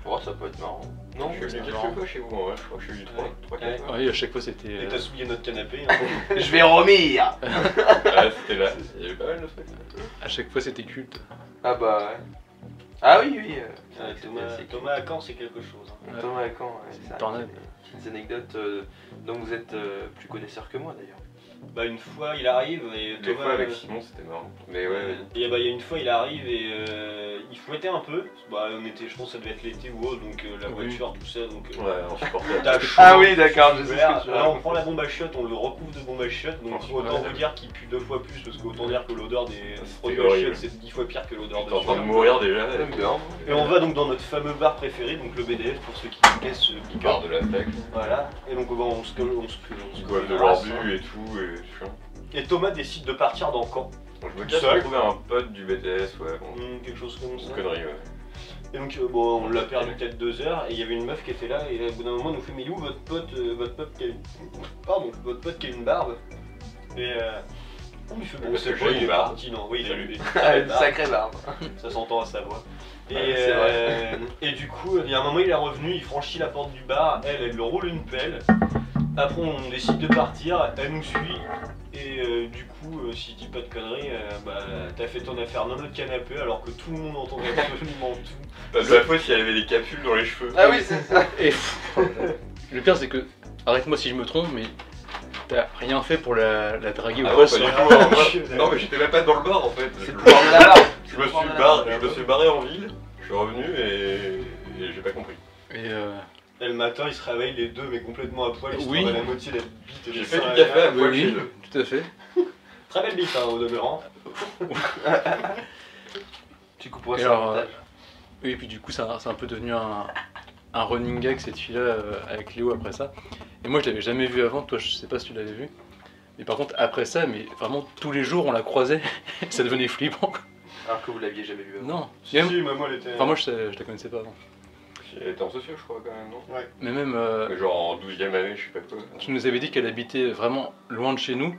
Oh, ça peut être marrant. Non, Je suis c'est venu marrant. quelques fois chez vous, ouais. Je crois que je suis venu 3-4 Ouais. fois. Oui, à chaque fois, c'était. Et t'as souillé notre canapé. Hein. Je vais revenir. Ah, c'était là. Il y avait pas mal de trucs. À chaque fois, c'était culte. Ah bah ouais. Ah oui, oui. Thomas à Caen, c'est quelque chose. Hein. Ouais. Thomas Lacan, ouais, C'est c'est une ça. tornade. Des petites anecdotes dont vous êtes plus connaisseur que moi d'ailleurs. Bah, une fois il arrive et Des Thomas. fois avec Simon, c'était marrant. Mais ouais, Et bah, il y a une fois il arrive et il fouettait un peu. Bah, on était, je pense que ça devait être l'été ou autre, donc la Oui. voiture, tout ça. Donc, ouais, on supportait. t'as chaud. Ah oui, d'accord, je sais ce Voilà, que tu alors on veux. prend la bombe à chiottes, on le recouvre de bombe à chiottes, donc Franchement, autant ouais. vous dire qu'il pue 2 fois plus, parce qu'autant dire que l'odeur des C'était produits à horrible. chiottes c'est 10 fois pire que l'odeur T'es de en train de sueur. mourir déjà. Et on va donc dans notre fameux bar préféré, donc le BDF pour ceux qui connaissent ce Part piqueur. de la flaque, Voilà, et donc on se ils boivent de leur bu et tout, et c'est chiant. Et Thomas décide de partir dans Caen. Donc je me Tout casse seul. pour trouver un pote du BTS, ouais, bon, Quelque chose comme ça. une connerie, ouais. Et donc bon, on l'a perdu peut-être 2 heures et il y avait une meuf qui était là et au bout d'un moment elle nous fait mais il est où votre pote qui a une barbe. Et on lui fait bon Parce c'est que pas j'ai il une est barbe. parti non oui il a eu Ah, une sacrée barbe. ça s'entend à sa voix. Et, Ouais, c'est et du coup il y a un moment il est revenu, il franchit la porte du bar, elle lui roule une pelle. Après on décide de partir, elle nous suit. Et du coup, si je dis pas de conneries, bah, t'as fait ton affaire dans notre canapé alors que tout le monde entendait absolument tout. Parce que la fois, si elle avait des capules dans les cheveux. Ah oui, c'est ça. Et le pire, c'est que, arrête-moi si je me trompe, mais t'as rien fait pour la draguer ou Ah quoi non, pas ça. du tout, hein, moi- non mais j'étais même pas dans le bar en fait. C'est le pouvoir de la barbe. Je me suis barré en ville, je suis revenu et j'ai pas compris. Et Et le matin, ils se réveillent les deux, mais complètement à poil, ils se Oui. trouvent à la moitié de la bite et J'ai des fait seins du à café à l'air. poil oui, chez oui, eux. tout à fait. Très belle bite, hein, au demeurant. Tu couperas Et ça alors, au montage. Oui, et puis du coup, c'est un peu devenu un running gag cette fille-là avec Léo après ça. Et moi, je l'avais jamais vue avant, toi, je sais pas si tu l'avais vue. Mais par contre, après ça, mais vraiment tous les jours, on la croisait, ça devenait flippant. Alors que vous l'aviez jamais vu avant. Non, Si, même- maman, elle était. enfin, moi, je la connaissais pas avant. Elle était en socio, je crois, quand même, non? Mais même, Mais genre en 12ème année, je sais pas quoi. tu nous avais dit qu'elle habitait vraiment loin de chez nous.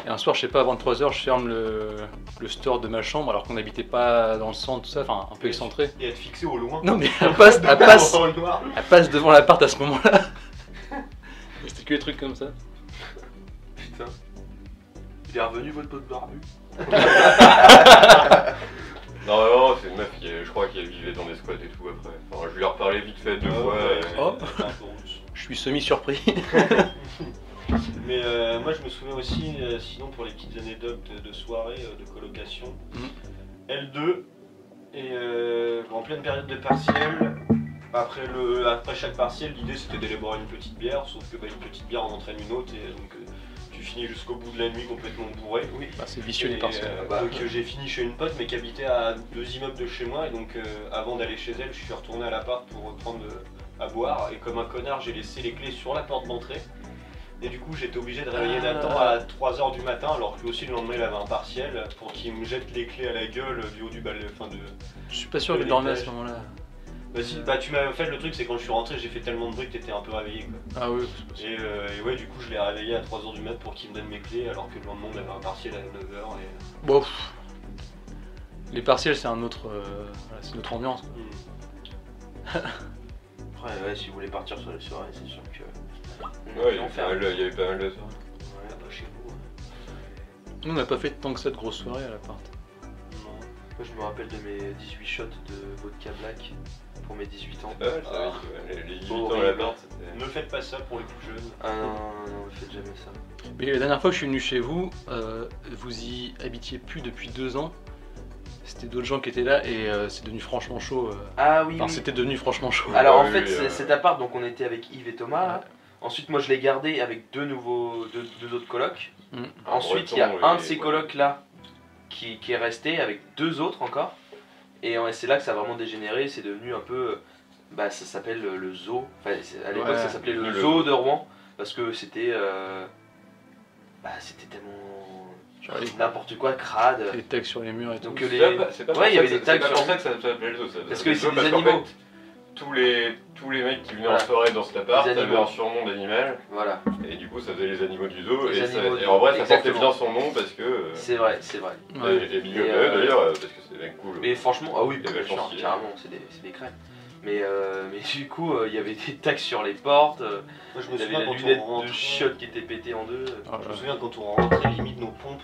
Et un soir, je sais pas, à 23h, je ferme le store de ma chambre alors qu'on n'habitait pas dans le centre, tout ça, enfin un peu excentré. Et être fixé au loin. Non, mais elle passe Dans le noir. devant l'appart à ce moment-là. Et c'était que des trucs comme ça. Putain. Il est revenu votre pote barbu. Non, c'est une meuf qui, je crois, qui vivait dans des squats et tout après. Enfin, je lui ai reparlé vite fait 2 fois. Ouais, et- Oh. c'est un peu russe. Je suis semi-surpris. Mais moi, je me souviens aussi, sinon pour les petites anecdotes de soirée, de colocation, L2, et en pleine période de partiel, après chaque partiel, l'idée c'était d'aller boire une petite bière, sauf que une petite bière en entraîne une autre, et donc tu finis jusqu'au bout de la nuit complètement bourré. Oui. Bah, c'est vicieux les Et, partiels. donc j'ai fini chez une pote mais qui habitait à 2 immeubles de chez moi et donc avant d'aller chez elle je suis retourné à l'appart pour reprendre à boire et comme un connard j'ai laissé les clés sur la porte d'entrée Et du coup, j'étais obligé de réveiller Nathan à 3h du matin, alors que lui aussi le lendemain il avait un partiel, pour qu'il me jette les clés à la gueule du haut du balai. Enfin, Je suis pas sûr que tu dormais à ce moment-là. Bah, tu m'as fait le truc, c'est quand je suis rentré, j'ai fait tellement de bruit que t'étais un peu réveillé quoi. Ah oui, c'est possible. Et ouais, du coup, je l'ai réveillé à 3h du mat pour qu'il me donne mes clés, alors que le lendemain on avait un partiel à 9h. Et... Bon, les partiels, c'est un autre, voilà, c'est une autre ambiance. Après, ouais, si vous voulez partir sur les soirées, c'est sûr que. Ouais, il y avait pas mal de soirées. Ouais, bah chez vous. Nous, on n'a pas fait tant que ça de grosses soirées à l'appart. Non. Moi, je me rappelle de mes 18 shots de vodka black pour mes 18 ans. Ouais, ça va, les 18 ans à Horrible. l'appart, c'était. Ne faites pas ça pour les plus jeunes. Ah non, non, faites jamais ça. Mais la dernière fois que je suis venu chez vous, vous y habitiez plus depuis 2 ans. C'était d'autres gens qui étaient là et c'est devenu franchement chaud. Ah oui, Enfin, oui. c'était devenu franchement chaud. Alors en Oui, fait, oui, cet appart, donc on était avec Yves et Thomas. Là. Ouais. Ensuite, moi je l'ai gardé avec deux autres colocs. Ensuite, il y a breton, un de et ces voilà. colocs là qui est resté avec 2 autres encore. Et c'est là que ça a vraiment dégénéré. C'est devenu un peu. Bah, ça s'appelle le zoo. Enfin, à l'époque, Ouais, ça s'appelait le le zoo zoo. de Rouen. Parce que c'était. Bah, c'était tellement. Genre, les- N'importe quoi, crade. les tags sur les murs et tout. Donc, C'est les- c'est pas Ouais, il y avait des c'est tags pas sur- pour ça que ça s'appelait le zoo. Parce que c'est qu'en des fait, animaux. tous les mecs qui venaient Voilà. en soirée dans cet appart Des avaient animaux. un surnom d'animal. Voilà, Et du coup, ça faisait les animaux du zoo. Les Et, animaux et du en vrai, zoo, ça portait exactement. bien son nom parce que. c'est vrai, c'est vrai. Ouais. Et Mignon Et, d'ailleurs, parce que c'est des mecs cool. Mais franchement, ah oui, Il y bien avait sûr, vachement stylé. carrément, c'est des crèmes. Mais du coup, il y avait des tags sur les portes, Moi, je me il y avait souviens la quand lunette on de rentrait. chiottes qui était pétée en deux. Ah, Je ouais. me souviens quand on rentrait, limite nos pompes,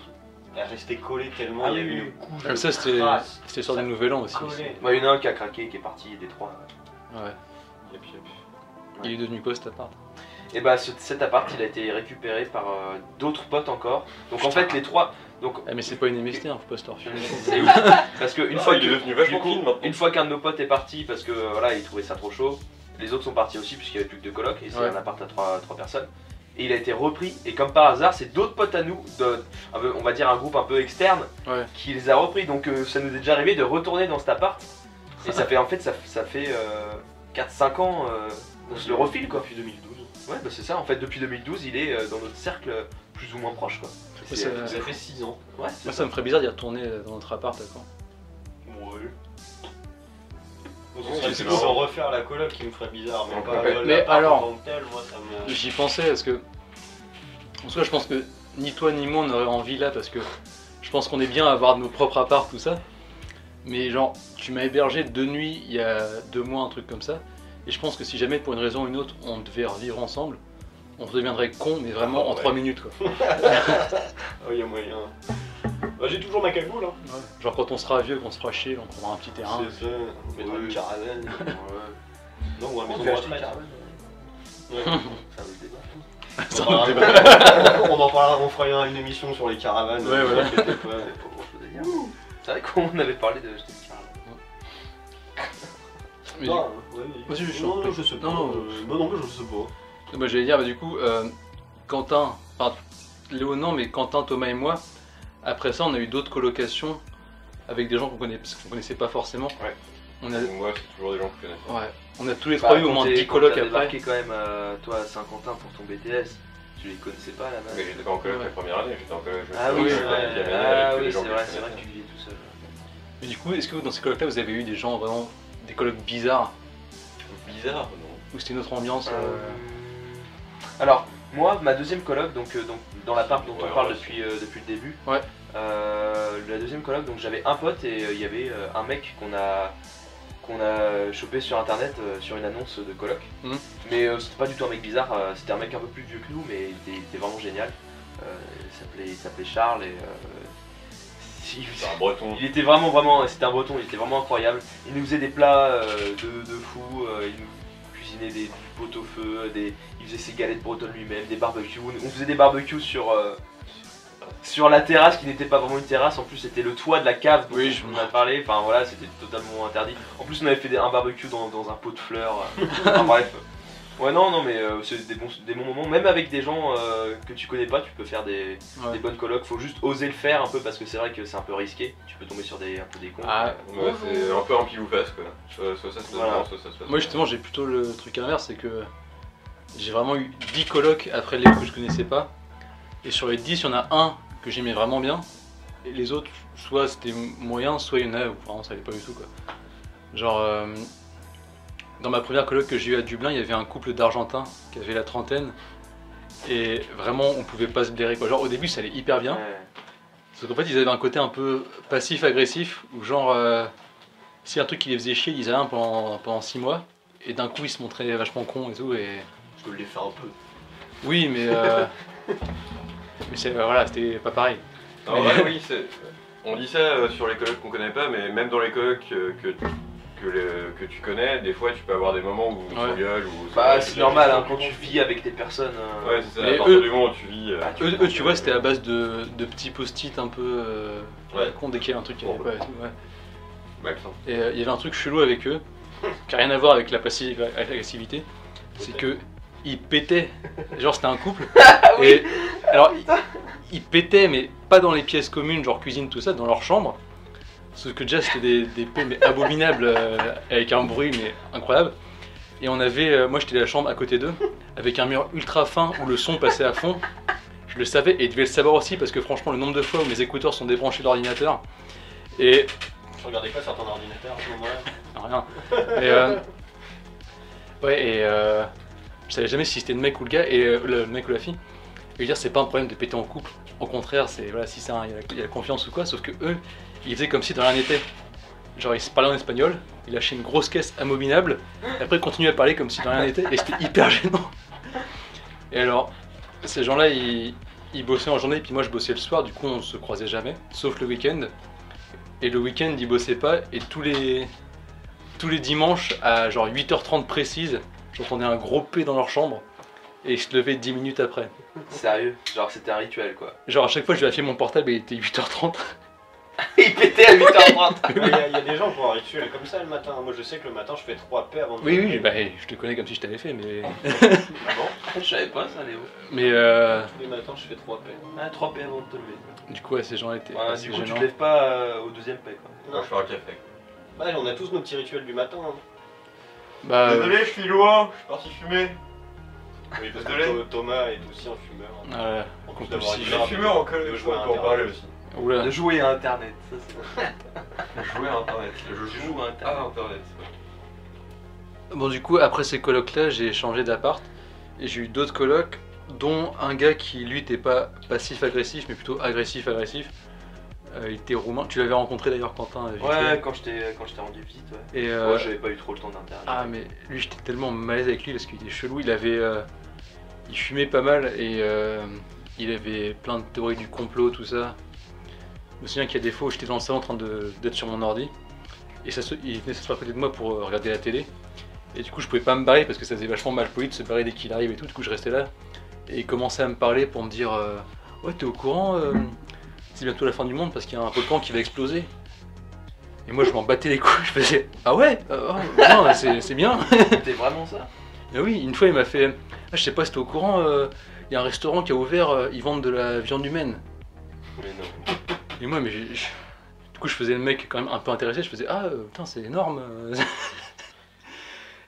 elles restaient collées tellement Ah il y oui, avait oui. une couche. Ah, de ça, c'était crasse. sur des nouvel an aussi. Collé. Moi, il y en a un qui a craqué, qui est parti des 3. Ouais. Et puis, Il est devenu quoi cet appart? Et bah, cet appart, il a été récupéré par d'autres potes encore. Donc en fait, les 3. Donc, Ah, mais c'est pas une MST, hein, faut pas se torcher. c'est ouf. Parce qu'une fois il est que. devenu vachement Du coup, clean maintenant. une fois qu'un de nos potes est parti parce que voilà, il trouvait ça trop chaud, les autres sont partis aussi puisqu'il n'y avait plus que 2 colocs et c'est Ouais. un appart à 3 personnes. Et il a été repris et comme par hasard, c'est d'autres potes à nous, on va dire un groupe un peu externe, Ouais. qui les a repris. Donc ça nous est déjà arrivé de retourner dans cet appart. Et ça fait en fait, ça fait 4-5 ans, on se le refile quoi. Depuis 2012. Ouais, bah c'est ça, en fait depuis 2012, il est dans notre cercle plus ou moins proche quoi. Et ça- c'est- Ça fait 6 ans. ouais, c'est Moi, ça me ferait bizarre d'y retourner dans notre appart à quand. Ouais. Ouais, Ce serait c'est plutôt marrant. pour refaire la coloc qui me ferait bizarre, mais pas Ouais. l'appart Mais alors- en tant que tel, moi ça me. J'y pensais parce que. En tout cas, je pense que ni toi ni moi on aurait envie là parce que je pense qu'on est bien à avoir nos propres apparts, tout ça. Mais genre, tu m'as hébergé 2 nuits il y a 2 mois, un truc comme ça. Et je pense que si jamais pour une raison ou une autre on devait revivre ensemble, on deviendrait con, mais vraiment en Ouais. 3 minutes quoi. Oh, y a moyen. Bah, j'ai toujours ma cagoule, hein. Genre quand on sera vieux, qu'on se fera chier, on prendra un petit terrain. C'est ça, on mettra Oui. une caravane. Ouais, Non, ou un on maison peut de acheter une retraite. caravane. Ouais. Ça nous débat. Ça, On en parlera- on en parlera, on fera une émission sur les caravanes. Ouais, voilà. Pas grand chose à dire. C'est vrai qu'on avait parlé d'acheter une caravane. Mais Non, du- ouais, Vas-y, je non, t'en non, prie. je sais pas. Non, non. Non, mais je sais pas. Moi j'allais dire, bah, du coup, Quentin, enfin Léo non, mais Quentin, Thomas et moi, après ça on a eu d'autres colocations avec des gens qu'on connaissait pas forcément. Ouais. On a, Moi, c'est toujours des gens que je connais. ouais, on a tous les trois eu au moins 10 colocs T'as après. débarqué quand même, toi, à Saint-Quentin pour ton BTS. Tu les connaissais pas là-bas. Mais j'étais pas en coloc Ouais. la première année, j'étais en coloc. Ah je- oui, je- c'est je- vrai. je- je- Ah avec oui, des gens c'est que vrai, je c'est vrai connaissais. que tu vivais tout seul. Mais du coup, est-ce que dans ces colocs là vous avez eu des gens vraiment, des colocs bizarres, Bizarre, non? ou c'était une autre ambiance Alors, moi, ma deuxième coloc, donc dans l'appart dont Ouais, on parle ouais. depuis le début, Ouais. la deuxième coloc, donc j'avais un pote et il y avait un mec qu'on a chopé sur internet sur une annonce de coloc. Mhm. Mais c'était pas du tout un mec bizarre, c'était un mec un peu plus vieux que nous, mais il était vraiment génial. Il s'appelait Charles et C'est un breton. il était vraiment, c'était un breton, il était vraiment incroyable. Il nous faisait des plats de fou, il nous cuisinait des pot au feu, il faisait ses galettes bretonnes lui-même, des barbecues. On faisait des barbecues sur la terrasse qui n'était pas vraiment une terrasse, en plus c'était le toit de la cave dont Oui, je on a parlé, enfin voilà, c'était totalement interdit. En plus on avait fait un barbecue dans un pot de fleurs, enfin bref. Ouais non mais c'est des bons moments, même avec des gens que tu connais pas, tu peux faire des Ouais. bonnes colocs, faut juste oser le faire un peu parce que c'est vrai que c'est un peu risqué, tu peux tomber sur un peu des cons. Ah, Ouais, c'est un peu un pile ou face quoi. Soit ça se passe Voilà. bien, soit ça se passe Moi pas. justement j'ai plutôt le truc inverse, c'est que j'ai vraiment eu 10 colocs après les que je connaissais pas. Et sur les 10, il y en a un que j'aimais vraiment bien. Et les autres, soit c'était moyen, soit il y en a où vraiment ça allait pas du tout quoi. Genre, dans ma première coloc que j'ai eue à Dublin, il y avait un couple d'Argentins qui avait la trentaine. Et vraiment, on pouvait pas se blairer quoi. Genre au début, ça allait hyper bien. Ouais. Parce qu'en fait, ils avaient un côté un peu passif-agressif, où genre, si un truc qui les faisait chier, ils disaient rien pendant 6 mois. Et d'un coup, ils se montraient vachement cons et tout. Et... Je peux les faire un peu. Oui, mais voilà, c'était pas pareil. En vrai, oui, on dit ça sur les colocs qu'on connaît pas, mais même dans les colocs que tu connais, des fois tu peux avoir des moments où on s'engueule ou... Bah c'est normal hein, quand tu vis avec des personnes... Ouais, c'est ça, Mais à partir eux- du moment où tu vis... Eux, tu vois, c'était à base de petits post-it un peu Ouais. con dès qu'il y a un truc qui allait pas et tout, ouais. Max, hein. Et il y avait un truc chelou avec eux, qui a rien à voir avec la passivité, c'est que ils pétaient, genre c'était un couple, et alors ils pétaient mais pas dans les pièces communes, genre cuisine tout ça, dans leur chambre, sauf que déjà c'était des pets mais abominables, avec un bruit mais incroyable, et on avait, moi j'étais dans la chambre à côté d'eux, avec un mur ultra fin où le son passait à fond, je le savais et ils devaient le savoir aussi parce que franchement le nombre de fois où mes écouteurs sont débranchés de l'ordinateur, et Je regardais pas sur ton ordinateur à ce moment-là. rien. Mais ouais, et je savais jamais si c'était le mec ou le gars, et le mec ou la fille. Et dire, c'est pas un problème de péter en couple. Au contraire, c'est voilà, si c'est il y a la confiance ou quoi. Sauf que eux, ils faisaient comme si de rien n'était. Genre, ils se parlaient en espagnol, ils lâchaient une grosse caisse abominable, et après ils continuaient à parler comme si de rien n'était, et c'était hyper gênant. Et alors, ces gens-là, ils bossaient en journée, puis moi je bossais le soir, du coup on se croisait jamais, sauf le week-end. Et le week-end, ils bossaient pas, et tous les dimanches, à genre 8h30 précise, j'entendais un gros P dans leur chambre, et je se levais 10 minutes après. Sérieux, genre c'était un rituel quoi. Genre à chaque fois, je vérifiais mon portable et il était 8h30. Il pétait à 8h30. Il y a des gens qui ont un rituel comme ça le matin. Moi je sais que le matin je fais 3 paix avant de Oui, me oui, lever. bah, je te connais comme si je t'avais fait, mais. Ah bon je savais pas ça Léo. Mais Tous les matins je fais 3 paix. Ah 3 P avant de te lever. du coup, ouais, ces gens étaient Ouais, assez du coup tu gênants. te lèves pas au deuxième P quoi. Moi, je fais un café. Bah on a tous nos petits rituels du matin. Hein. Bah, Désolé, je suis loin, je suis parti fumer. Oui, parce Désolé. que Thomas est aussi un fumeur. voilà, En plus d'avoir compulsif. une heure Je suis fumeur en de coloc, je jouer à peux en Internet. parler aussi. Oula. De jouer à internet, ça c'est Jouer à internet. Je joue à internet. à internet. Bon, du coup, après ces colocs-là, j'ai changé d'appart, et j'ai eu d'autres colocs, dont un gars qui, lui, était pas passif-agressif, mais plutôt agressif-agressif. Il était roumain. Tu l'avais rencontré d'ailleurs, Quentin. vite Ouais, fait. quand je t'ai rendu visite, ouais. Et Moi j'avais pas eu trop le temps d'interagir. ah, mais lui, j'étais tellement mal à l'aise avec lui parce qu'il était chelou. Il avait, il fumait pas mal et il avait plein de théories du complot, tout ça. Je me souviens qu'il y a des fois où j'étais dans le salon en train d'être sur mon ordi et il venait s'asseoir à côté de moi pour regarder la télé. Et du coup, je pouvais pas me barrer parce que ça faisait vachement mal poli de se barrer dès qu'il arrive et tout. Du coup, je restais là et il commençait à me parler pour me dire ouais, t'es au courant, c'est bientôt la fin du monde parce qu'il y a un volcan qui va exploser. Et moi, je m'en battais les couilles. Je faisais ah ouais, non, c'est bien. C'était vraiment ça? Et oui, une fois il m'a fait ah, je sais pas si t'es au courant, il y a un restaurant qui a ouvert, ils vendent de la viande humaine. Mais non. Et moi, mais du coup, je faisais le mec quand même un peu intéressé, je faisais ah putain, c'est énorme.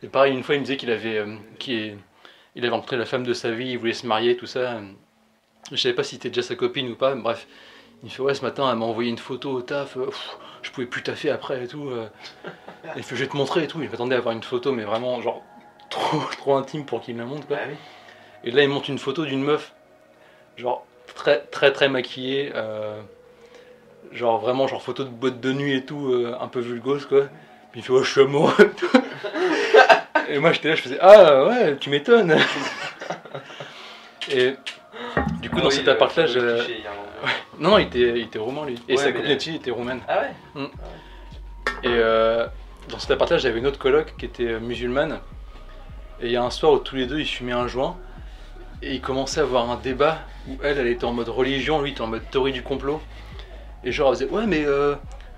Et pareil, une fois il me disait qu'il avait, il avait rencontré la femme de sa vie, il voulait se marier, tout ça. Je savais pas si c'était déjà sa copine ou pas, bref. Il me fait ouais, ce matin elle m'a envoyé une photo au taf, je pouvais plus taffer après et tout. Il fait je vais te montrer et tout, il m'attendait à avoir une photo mais vraiment genre trop intime pour qu'il me la montre quoi. Bah oui. Et là il monte une photo d'une meuf, genre très maquillée, genre vraiment genre photo de boîte de nuit et tout, un peu vulgose quoi. Puis il fait ouais je suis amoureux et tout. Et moi j'étais là, je faisais ah ouais tu m'étonnes. Et du coup Ah dans oui, cet appart là, le cliché irlandais. non il était roumain lui. Et Ouais, sa mais copine aussi était roumaine. Ah ouais? Et dans cet appart là j'avais une autre coloc qui était musulmane. Et il y a un soir où tous les deux ils fumaient un joint. Et ils commençaient à avoir un débat où elle était en mode religion, lui il était en mode théorie du complot. Et genre elle faisait ouais mais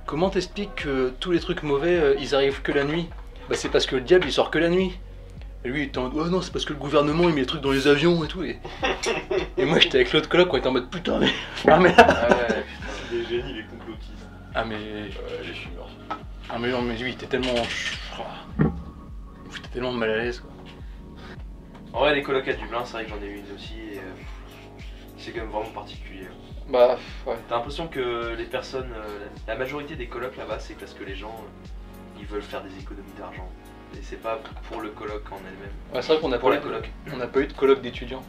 comment t'expliques que tous les trucs mauvais ils arrivent que la nuit? Bah c'est parce que le diable il sort que la nuit. Et lui il était en mode oh non c'est parce que le gouvernement il met les trucs dans les avions et tout. Et moi j'étais avec l'autre coloc on était en mode putain mais fermez là. Ah ouais, C'est des génies les complotistes. Ah mais Les fumeurs. ah mais non mais lui il était tellement il me foutait tellement mal à l'aise quoi. En vrai, les colocs à Dublin, c'est vrai que j'en ai eu une aussi et c'est quand même vraiment particulier. Bah, ouais. T'as l'impression que les personnes, la majorité des colocs là-bas, c'est parce que les gens, ils veulent faire des économies d'argent. Et c'est pas pour le coloc en elle-même. Ouais, c'est vrai qu'on n'a Pour pas, la coloc. on n'a pas eu de coloc d'étudiants.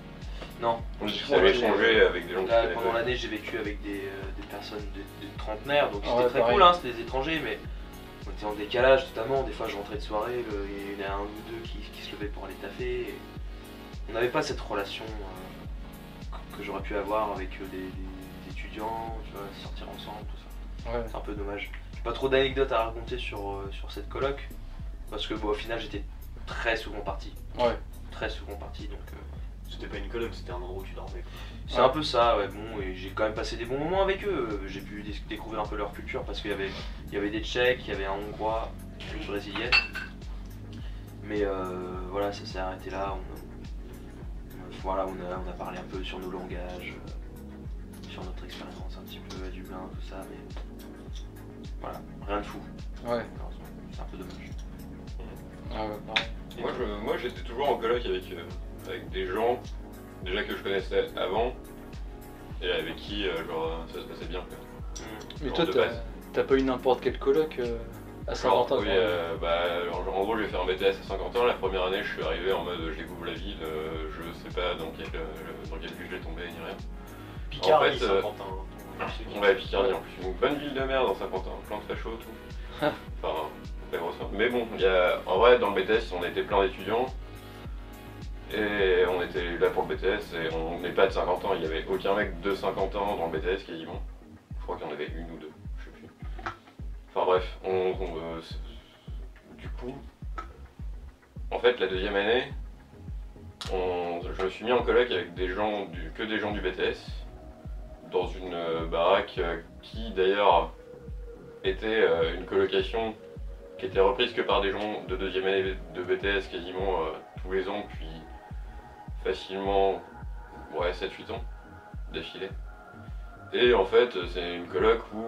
Non. C'est à l'étranger avec des gens qui Là, connaissent pendant pas. l'année, j'ai vécu avec des personnes de trentenaires, donc Ah c'était ouais, très pareil. cool, hein, c'était des étrangers, mais on était en décalage totalement. Des fois, je rentrais de soirée, il y en a un ou deux qui se levaient pour aller taffer. Et on n'avait pas cette relation que j'aurais pu avoir avec des étudiants, tu vois, sortir ensemble, tout ça. Ouais. C'est un peu dommage. J'ai pas trop d'anecdotes à raconter sur cette coloc, parce que bon, au final, j'étais très souvent parti. Ouais. Très souvent parti, donc. C'était pas une coloc, c'était un endroit où tu dormais. C'est un peu ça, ouais, bon, et j'ai quand même passé des bons moments avec eux. J'ai pu découvrir un peu leur culture parce qu'il y avait des Tchèques, il y avait un Hongrois, une Brésilienne. Mais voilà, ça s'est arrêté là. Voilà, on a parlé un peu sur nos langages, sur notre expérience un petit peu à Dublin, tout ça, mais voilà, rien de fou. Ouais. Malheureusement. C'est un peu dommage. Ah ouais, pareil. Moi j'étais toujours en coloc avec des gens déjà que je connaissais avant et avec qui genre, ça se passait bien. Quoi. Mais Genre toi, de base. t'as pas eu n'importe quel coloc à Saint-Quentin? Oui, en gros, je vais faire un BTS à Saint-Quentin. La première année, je suis arrivé en mode je découvre la ville, je sais pas dans quelle ville je vais tomber ni rien. Picardie, En fait, Saint-Quentin. Ouais, Picardie en plus. Une bonne ville de merde dans Saint-Quentin, plein de fachos, tout. Enfin, très grosse. Mais bon, en vrai, dans le BTS, on était plein d'étudiants. Et on était là pour le BTS et on n'est pas de Saint-Quentin, il n'y avait aucun mec de Saint-Quentin dans le BTS quasiment. Je crois qu'il y en avait une ou deux, je sais plus. Enfin bref, du coup, en fait la deuxième année, je me suis mis en coloc avec que des gens du BTS, dans une baraque qui d'ailleurs était une colocation qui était reprise que par des gens de deuxième année de BTS quasiment tous les ans depuis facilement 7-8 ans d'affilée. Et en fait c'est une coloc où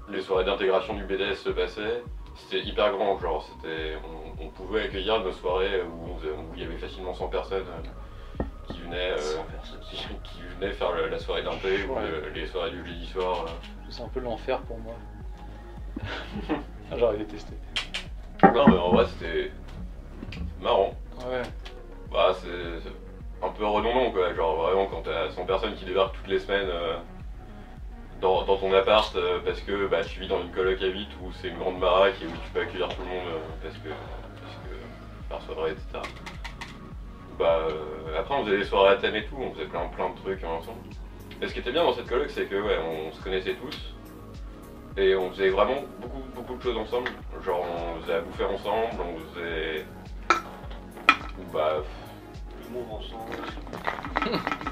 les soirées d'intégration du BTS se passaient, c'était hyper grand, genre on pouvait accueillir nos soirées où il y avait facilement 100 personnes qui venaient, 100 personnes. qui venaient faire la soirée d'inté ou les soirées du jeudi soir. C'est un peu l'enfer pour moi. J'aurais détesté. Non mais en vrai c'était marrant. Ouais. Bah c'est un peu redondant quoi, genre vraiment quand t'as 100 personnes qui débarquent toutes les semaines dans ton appart parce que tu vis dans une coloc à 8 où c'est une grande baraque et où tu peux accueillir tout le monde parce que par soirée etc. Après on faisait des soirées à thème et tout, on faisait plein de trucs ensemble. Et ce qui était bien dans cette coloc c'est que on se connaissait tous et on faisait vraiment beaucoup de choses ensemble, genre on faisait à bouffer ensemble, on faisait L'humour ensemble.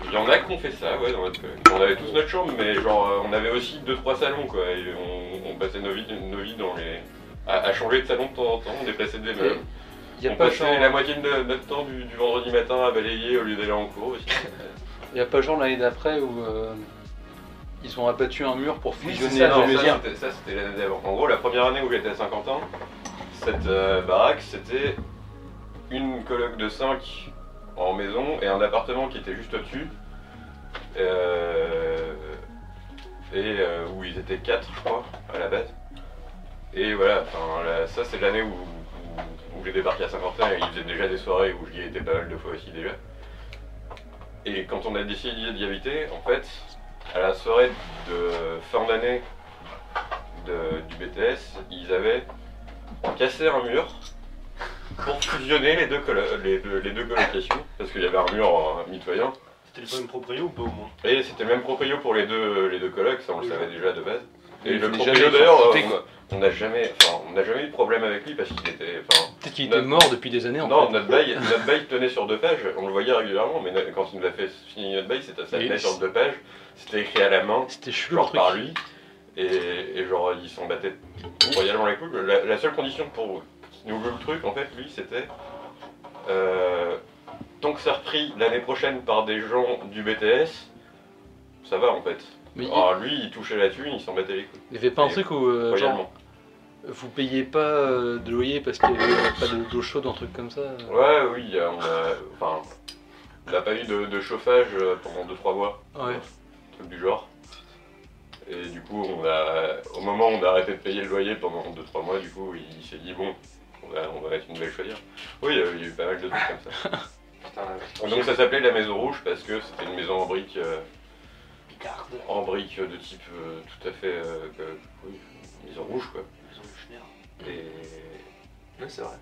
il y en a qui ont fait ça, ouais, dans notre coloc. On avait tous notre chambre, mais genre on avait aussi 2-3 salons quoi, et on passait nos vies à changer de salon de temps en temps, on déplaçait des meubles. Y a On pas passait genre, la moitié de notre temps du vendredi matin à balayer au lieu d'aller en cours aussi. y a pas genre l'année d'après où ils ont abattu un mur pour fusionner c'est ça, deux non, maisons. Ça c'était l'année d'avant. En gros la première année où j'étais à Saint-Quentin, cette baraque c'était une coloc de 5 en maison et un appartement qui était juste au-dessus. Où ils étaient 4 je crois à la base. Et voilà, ça c'est l'année où j'ai débarqué à Saint-Quentin et ils faisaient déjà des soirées où j'y étais pas mal de fois aussi déjà. Et quand on a décidé d'y habiter, en fait, à la soirée de fin d'année du BTS, ils avaient cassé un mur pour fusionner les deux colocations, parce qu'il y avait un mur mitoyen. C'était le même proprio ou pas au moins? Et c'était le même proprio pour les deux colocs, ça on le savait déjà de base. Et Il le fallait proprio jamais d'ailleurs, s'en fouter, quoi. on n'a jamais eu de problème avec lui parce qu'il était. Peut-être qu'il était mort depuis des années en Non, fait. notre bail tenait sur 2 pages, on le voyait régulièrement, mais quand il nous a fait signer notre bail, ça tenait Et sur 2 pages, c'était écrit à la main, C'était chelou le genre truc. par lui, et genre il s'en battait royalement les couilles. La seule condition pour qu'il nous veut le truc, en fait, lui, c'était. Tant que c'est repris l'année prochaine par des gens du BTS, ça va en fait. Mais Alors lui, il touchait là-dessus, il s'en battait les couilles. il y avait pas un truc où genre Royalement. Vous payez pas de loyer parce qu'il n'y avait pas d'eau chaude, un truc comme ça? Ouais, oui, enfin, on n'a pas eu de chauffage pendant 2-3 mois. Ouais. Un truc du genre. Et du coup, au moment où on a arrêté de payer le loyer pendant 2-3 mois, du coup, il s'est dit bon, on va mettre une nouvelle chaudière. Oui, il y a eu pas mal de trucs comme ça. Putain, Donc ça s'appelait la maison rouge parce que c'était une maison en briques Picarde. de type tout à fait oui, maison rouge quoi. Maison de Schner. Et, ouais, c'est vrai.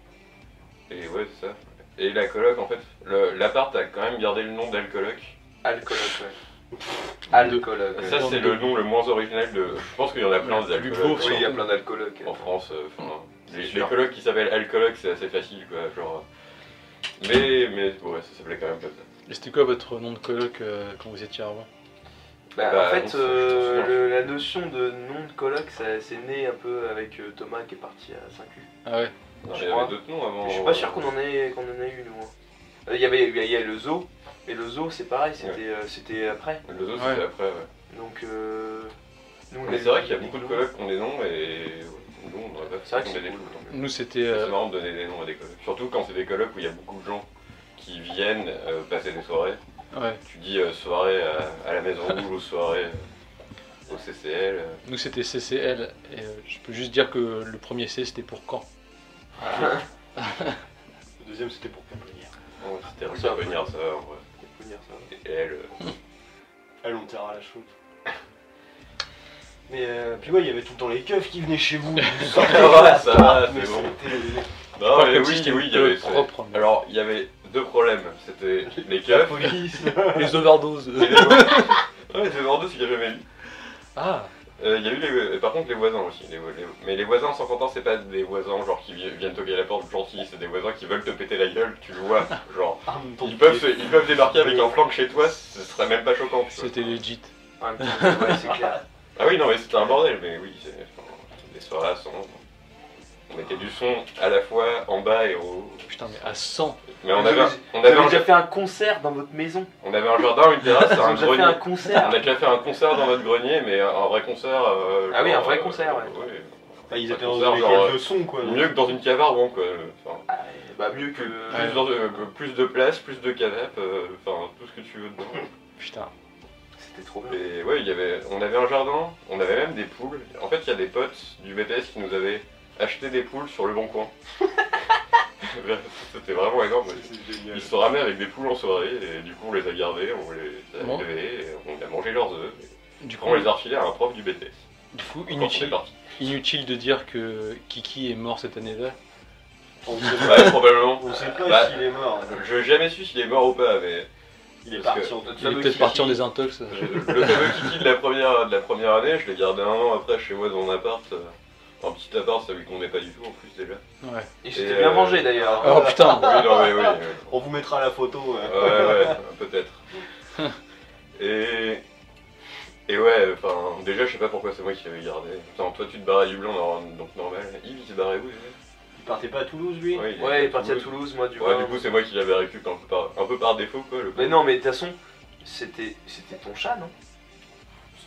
et ouais, c'est ça. Et la coloc, en fait, l'appart a quand même gardé le nom d'Alcoloc. Alcoloc, ouais. Alcoloc. Ça, c'est le nom le moins original de. Je pense qu'il y en a plein Plus d'alcolocs. beau, Oui, il y a plein d'alcolocs. En France, les sûr. colocs qui s'appellent Alcoloc, c'est assez facile quoi. Genre. Mais bon, ouais, ça s'appelait quand même comme ça. Et c'était quoi votre nom de coloc quand vous étiez avant? Bah, Bah, en fait, non, je m'en souviens. la notion de nom de coloc, c'est né un peu avec Thomas qui est parti à Saint-Cul. Ah ouais. Non, Je il y crois. avait d'autres noms avant. Je suis pas sûr qu'on en ait eu, nous. Hein. Il y a le zoo, et le zoo, c'est pareil, c'était après. Le zoo, Ouais. c'était après, ouais. Donc, nous, on Mais a c'est vrai eu qu'il y a des beaucoup de noms. colocs qui ont des noms et. Nous, on n'aurait pas C'est vrai que fait c'est des cool. noms. Nous c'était... C'est marrant de donner des noms à des colocs. Surtout quand c'est des colocs où il y a beaucoup de gens qui viennent passer des soirées. Ouais. Tu dis soirée à la Maison Rouge ou soirée au CCL. Nous c'était CCL. Et je peux juste dire que le premier C c'était pour Caen. Le deuxième, c'était pour Pépinière. Oh, c'était Ça, revenir ça en vrai. Faut dire ça. Et elle. Elle, on terra la chaude. Mais puis ouais, il y avait tout le temps les keufs qui venaient chez vous. Ça va, ça va, Mais c'est bon. c'était Non, mais Comme oui, si c'était oui, une il y avait. coloc propre. Mais... Alors, il y avait deux problèmes. C'était les la keufs. police. Les overdoses. Et les ouais, les overdoses, il n'y a jamais eu. Ah. Il y a eu par contre les voisins aussi. Mais les voisins sans content, c'est pas des voisins genre qui viennent toquer à la porte gentils, c'est des voisins qui veulent te péter la gueule, tu le vois. Genre, ils peuvent débarquer avec un flanc chez toi, ce serait même pas choquant. tu vois. C'était legit. En même temps, ouais, c'est clair. Ah oui, non, mais c'était un bordel, mais oui, c'est des soirées à 100. On mettait du son à la fois en bas et en haut. Putain mais à 100. Mais Vous on avait avez déjà fait un concert dans votre maison. un jardin, une terrasse, Vous un avez déjà fait grenier. un concert. On a déjà fait un concert dans notre grenier, mais un vrai concert. Ah oui, genre, un vrai concert, ouais. Enfin, ils Un étaient dans concert, une genre, école de son quoi. Mieux que dans une cave à Rouen, quoi. Enfin, Ah, bah mieux que. plus de place, plus de canapes, enfin tout ce que tu veux dedans. Putain. C'était trop bien. Et ouais, on avait un jardin, on avait même des poules. En fait, il y a des potes du BTS qui nous avaient acheté des poules sur le bon coin. C'était vraiment énorme. C'est génial. Ils se sont ramenés avec des poules en soirée et du coup on les a gardées, on les a Bon. élevées, et on a mangé leurs œufs. Du coup, On les a refilés à un prof du BTS. du coup Quand on est inutile, parti. inutile de dire que Kiki est mort cette année-là. On sait Ouais, probablement. on sait pas Bah, s'il est mort. Je n'ai jamais su s'il est mort ou pas, mais Il est parce parti que- en tout Il est peut-être parti en désintox. le fameux Kiki de la première année, je l'ai gardé un an après chez moi dans mon appart. Un petit appart, ça lui convenait pas du tout en plus déjà. Ouais. Et j'étais bien mangé d'ailleurs. Oh putain. Oui, non, mais oui. On vous mettra la photo. Ouais, peut-être. Et ouais, enfin, déjà, je sais pas pourquoi c'est moi qui l'avais gardé. Putain, toi, tu te barrais du blanc, donc normal. Yves, il se barrait où déjà? Il partait pas à Toulouse lui. Ouais, Ouais, il est parti à Toulouse, moi du Ouais, coup. du coup, c'est moi qui l'avais récupéré un peu par défaut, quoi. Mais non, mais de toute façon, c'était ton chat, non?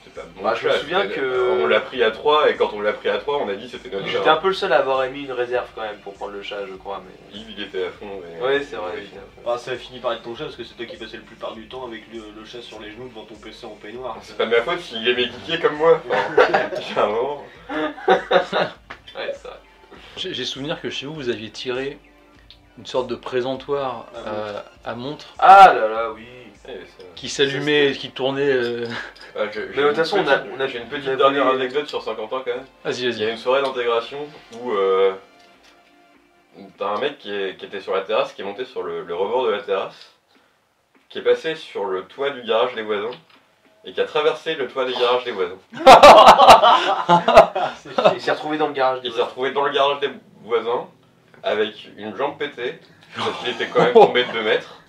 C'était pas bon. Bah, je me chat, souviens c'était- que- On l'a pris à 3, et quand on l'a pris à 3, on a dit c'était notre J'étais chat. un peu le seul à avoir émis une réserve quand même pour prendre le chat, je crois. Mais... Yves, il était à fond. Et... Ouais, c'est vrai. Oui. j'étais à fond. Bah, ça a fini par être ton chat parce que c'est toi qui passais le plupart du temps avec le chat sur les genoux devant ton PC en peignoir. C'est pas de ma faute s'il aimait geeker comme moi. Enfin, à un moment. Ouais, ça. J'ai souvenir que chez vous, vous aviez tiré une sorte de présentoir à montre Ah là là, oui. Ouais, ça- qui s'allumait, qui tournait. Ah, Mais de toute façon, j'ai une petite on a dernière volé- anecdote sur Saint-Quentin quand même. Vas-y, Il y a vas-y. une soirée d'intégration où t'as un mec qui était sur la terrasse, qui est monté sur le rebord de la terrasse, qui est passé sur le toit du garage des voisins et qui a traversé le toit des garages des voisins. Il s'est retrouvé dans le garage. Il s'est retrouvé dans le garage des voisins avec une jambe pétée, parce qu'il était quand même tombé de 2 mètres,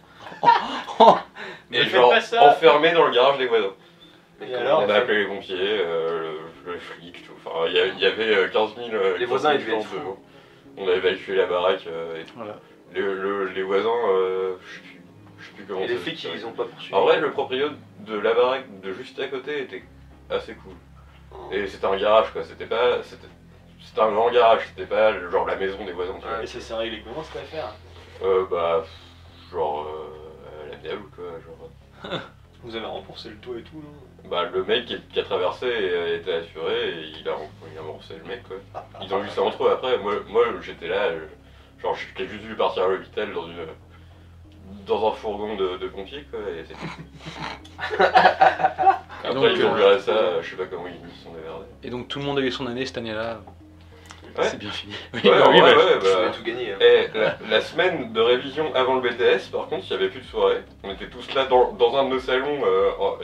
Mais et faites genre pas ça. enfermé dans le garage des voisins. Mais Et comment alors on On a fait appelé les pompiers, le flic, tout. Enfin, il y avait 15 000. Les voisins, ils devaient être gens fous. devant. On a évacué la baraque et tout. Voilà. Les voisins, je sais plus comment Et les ça flics, se fait. ils ont pas poursuivi. En vrai, le proprio de la baraque de juste à côté était assez cool. Et c'était un garage, quoi. c'était un grand garage, c'était pas genre la maison des voisins, tu vois. Et ça s'est réglé comment cette affaire? Bah, genre, l'amiable quoi, genre. Vous avez remboursé le toit et tout, non? Bah, le mec qui a traversé était assuré et il a remboursé le mec quoi. Ils ont vu ça entre eux après, moi j'étais là, genre j'ai juste vu partir à l'hôpital dans un fourgon de pompiers quoi, et c'était. Après donc, ils ont vu ça, je sais pas comment ils se sont démerdés. Et donc tout le monde a eu son année cette année-là. Ouais. C'est bien fini. Oui, Ouais, bah oui, ouais, bah, ouais, Je bah. voulais tout gagner. Hein. Et la semaine de révision avant le BTS, par contre, il n'y avait plus de soirée. On était tous là dans un de nos salons.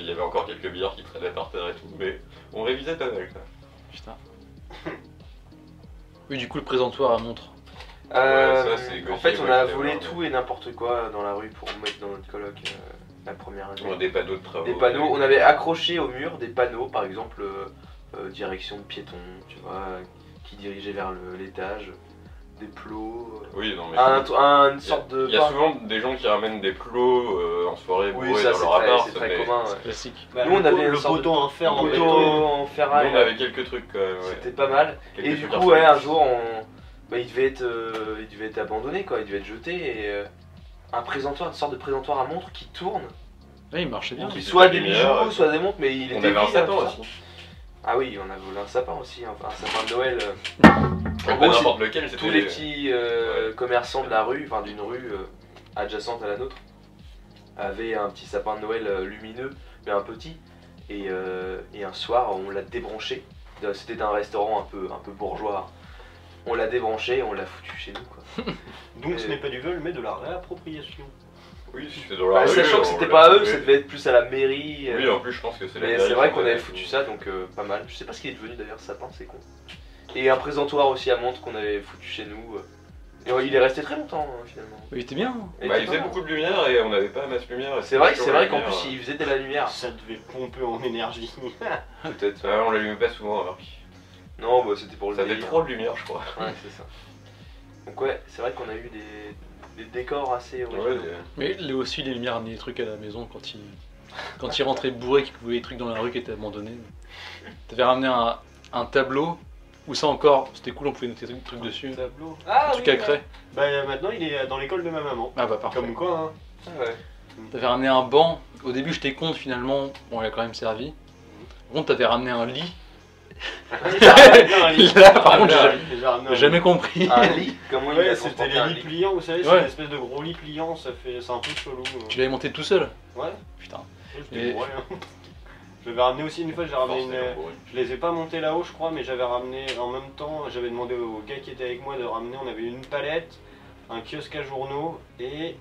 Il y avait encore quelques bières qui traînaient par terre et tout, mais on révisait pas mal. Quoi. Putain. Oui, du coup, le présentoir à montre. ça, c'est En Gauthier, fait, on moi, a qui l'ai volé voir, tout et n'importe quoi dans la rue pour mettre dans notre coloc la première année. On a des panneaux de travaux. Des panneaux, on avait accroché au mur des panneaux, par exemple direction de piéton, tu vois, qui dirigeait vers l'étage, des plots. Oui, non, mais. Une sorte de. Il y a souvent des gens qui ramènent des plots en soirée Oui, bourrés ça dans c'est leur très, appart. c'est très mais commun. C'est Ouais. classique. Bah, Nous, on avait le une sorte poteau en fer en Poteau béton. en Nous, ferraille. on avait quelques trucs quand même. Ouais. C'était pas mal. Quelques Et du trucs coup, ouais, artificiels. un jour, il devait être abandonné, quoi. Il devait être jeté. Et un présentoir, une sorte de présentoir à montre qui tourne. Oui, il marchait bien. Oui. Soit des des lumières, bijoux, soit des montres, mais il On était avait un vide, sapin tout ça. aussi. Ah oui, on a volé un sapin aussi, un sapin de Noël. Pas En gros, n'importe lequel, c'était. Tous les petits commerçants de la rue, enfin d'une rue adjacente à la nôtre, avaient un petit sapin de Noël lumineux, mais un petit. Et un soir, on l'a débranché. C'était un restaurant un peu bourgeois. On l'a débranché et on l'a foutu chez nous, quoi. Donc ce n'est pas du vol, mais de la réappropriation. Oui, c'était dans la rue. Sachant que on c'était l'a pas à eux, trouvé. ça devait être plus à la mairie. Oui, en plus, je pense que c'est la Mais mairie c'est vrai qui qu'on avait avait foutu ça, donc pas mal. Je sais pas ce qu'il est devenu d'ailleurs, ce sapin, c'est con. Et un présentoir aussi à montre qu'on avait foutu chez nous. Et il est resté très longtemps, finalement. Oui, c'était bien. Et Bah, était il pas faisait mal. beaucoup de lumière et on n'avait pas masse lumière. et C'est vrai, c'était chaud, la qu'en lumière. plus il faisait de la lumière. Ça devait pomper en énergie. Peut-être. Ah, on l'allumait pas souvent, remarque. Non, bah c'était pour le Ça faisait délire. trop de lumière, je crois. Ouais, c'est ça. Donc ouais, c'est vrai qu'on a eu des décors assez originaux. Ouais, Mais là aussi, les lumières amenaient des trucs à la maison quand il rentrait bourré, qu'il voyait des trucs dans la rue qui étaient abandonnés. T'avais ramené un tableau où ça encore, c'était cool, on pouvait noter des trucs dessus. Tableau. Un Ah truc à craie. Bah maintenant il est dans l'école de ma maman. Ah bah parfait. Comme quoi, hein. Ah ouais. T'avais ramené un banc. Au début, j'étais contre, finalement, bon, il a quand même servi. Par contre, t'avais ramené un lit. Là, par contre, j'ai jamais compris. Un lit, comment il a Ouais, c'était transporté les un lits lit. pliants, vous savez, c'est Ouais. une espèce de gros lit pliant, c'est un peu chelou. Tu l'avais monté tout seul. Ouais, Putain. j'étais Et- bourré, hein. Je l'avais ramené aussi une fois, j'ai ramené une. forcément, ouais. Je les ai pas montés là-haut, je crois, mais j'avais ramené en même temps, j'avais demandé au gars qui était avec moi de ramener, on avait une palette, un kiosque à journaux et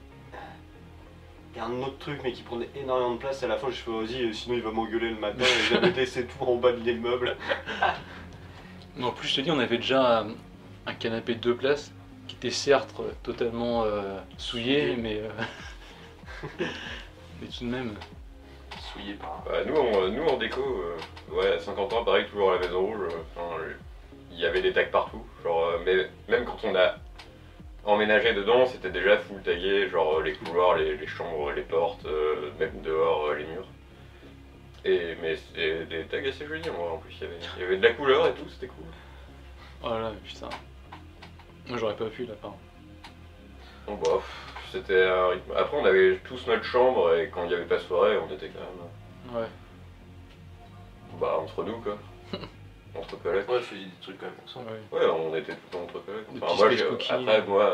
un autre truc, mais qui prenait énormément de place. À la fin, je fais vas-y, sinon il va m'engueuler le matin, et j'avais laissé tout en bas de l'immeuble. Mais en plus, je te dis, on avait déjà un canapé de 2 places qui était certes totalement souillé, mais mais tout de même. Souillé par. Bah, nous en déco, ouais, à 50 ans, pareil, toujours à la Maison Rouge, enfin, il y avait des tags partout. Genre, mais même quand on a emménagé dedans, c'était déjà full tagué, genre les couloirs, les chambres, les portes, même dehors, les murs. Mais c'est des tags assez jolis en vrai, en plus, il y avait de la couleur et tout, c'était cool. Oh là là, putain. Moi, j'aurais pas pu là, par Donc, bah, c'était un rythme. Après, on avait tous notre chambre et quand il n'y avait pas de soirée, on était quand même. Ouais. Bah, entre nous quoi. Entre collègues. Ouais, je faisais des trucs quand même ensemble. Ouais. Ouais, on était tout le temps entre collègues. Des Enfin, petits moi, space cookies. après, moi,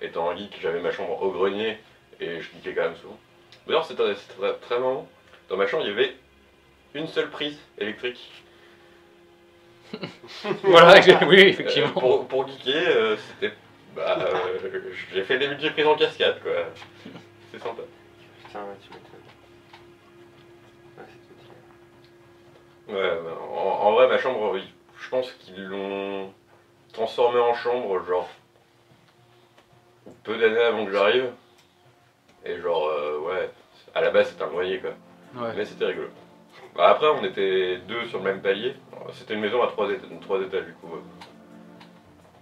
étant un geek, j'avais ma chambre au grenier et je geekais quand même souvent. D'ailleurs, c'était très marrant. Dans ma chambre, il y avait une seule prise électrique. Voilà, oui, effectivement. Pour geeker, c'était. Bah, j'ai fait des multiprises en cascade, quoi. C'est sympa. Putain, ouais, tu m'étonnes. Ouais, c'est Ouais, bah, en vrai, ma chambre, oui, je pense qu'ils l'ont transformée en chambre, genre, peu d'années avant que j'arrive. Et genre, ouais, à la base, c'était un grenier, quoi. Ouais. Mais c'était rigolo. Bah, après, on était deux sur le même palier. C'était une maison à 3 étages, du coup.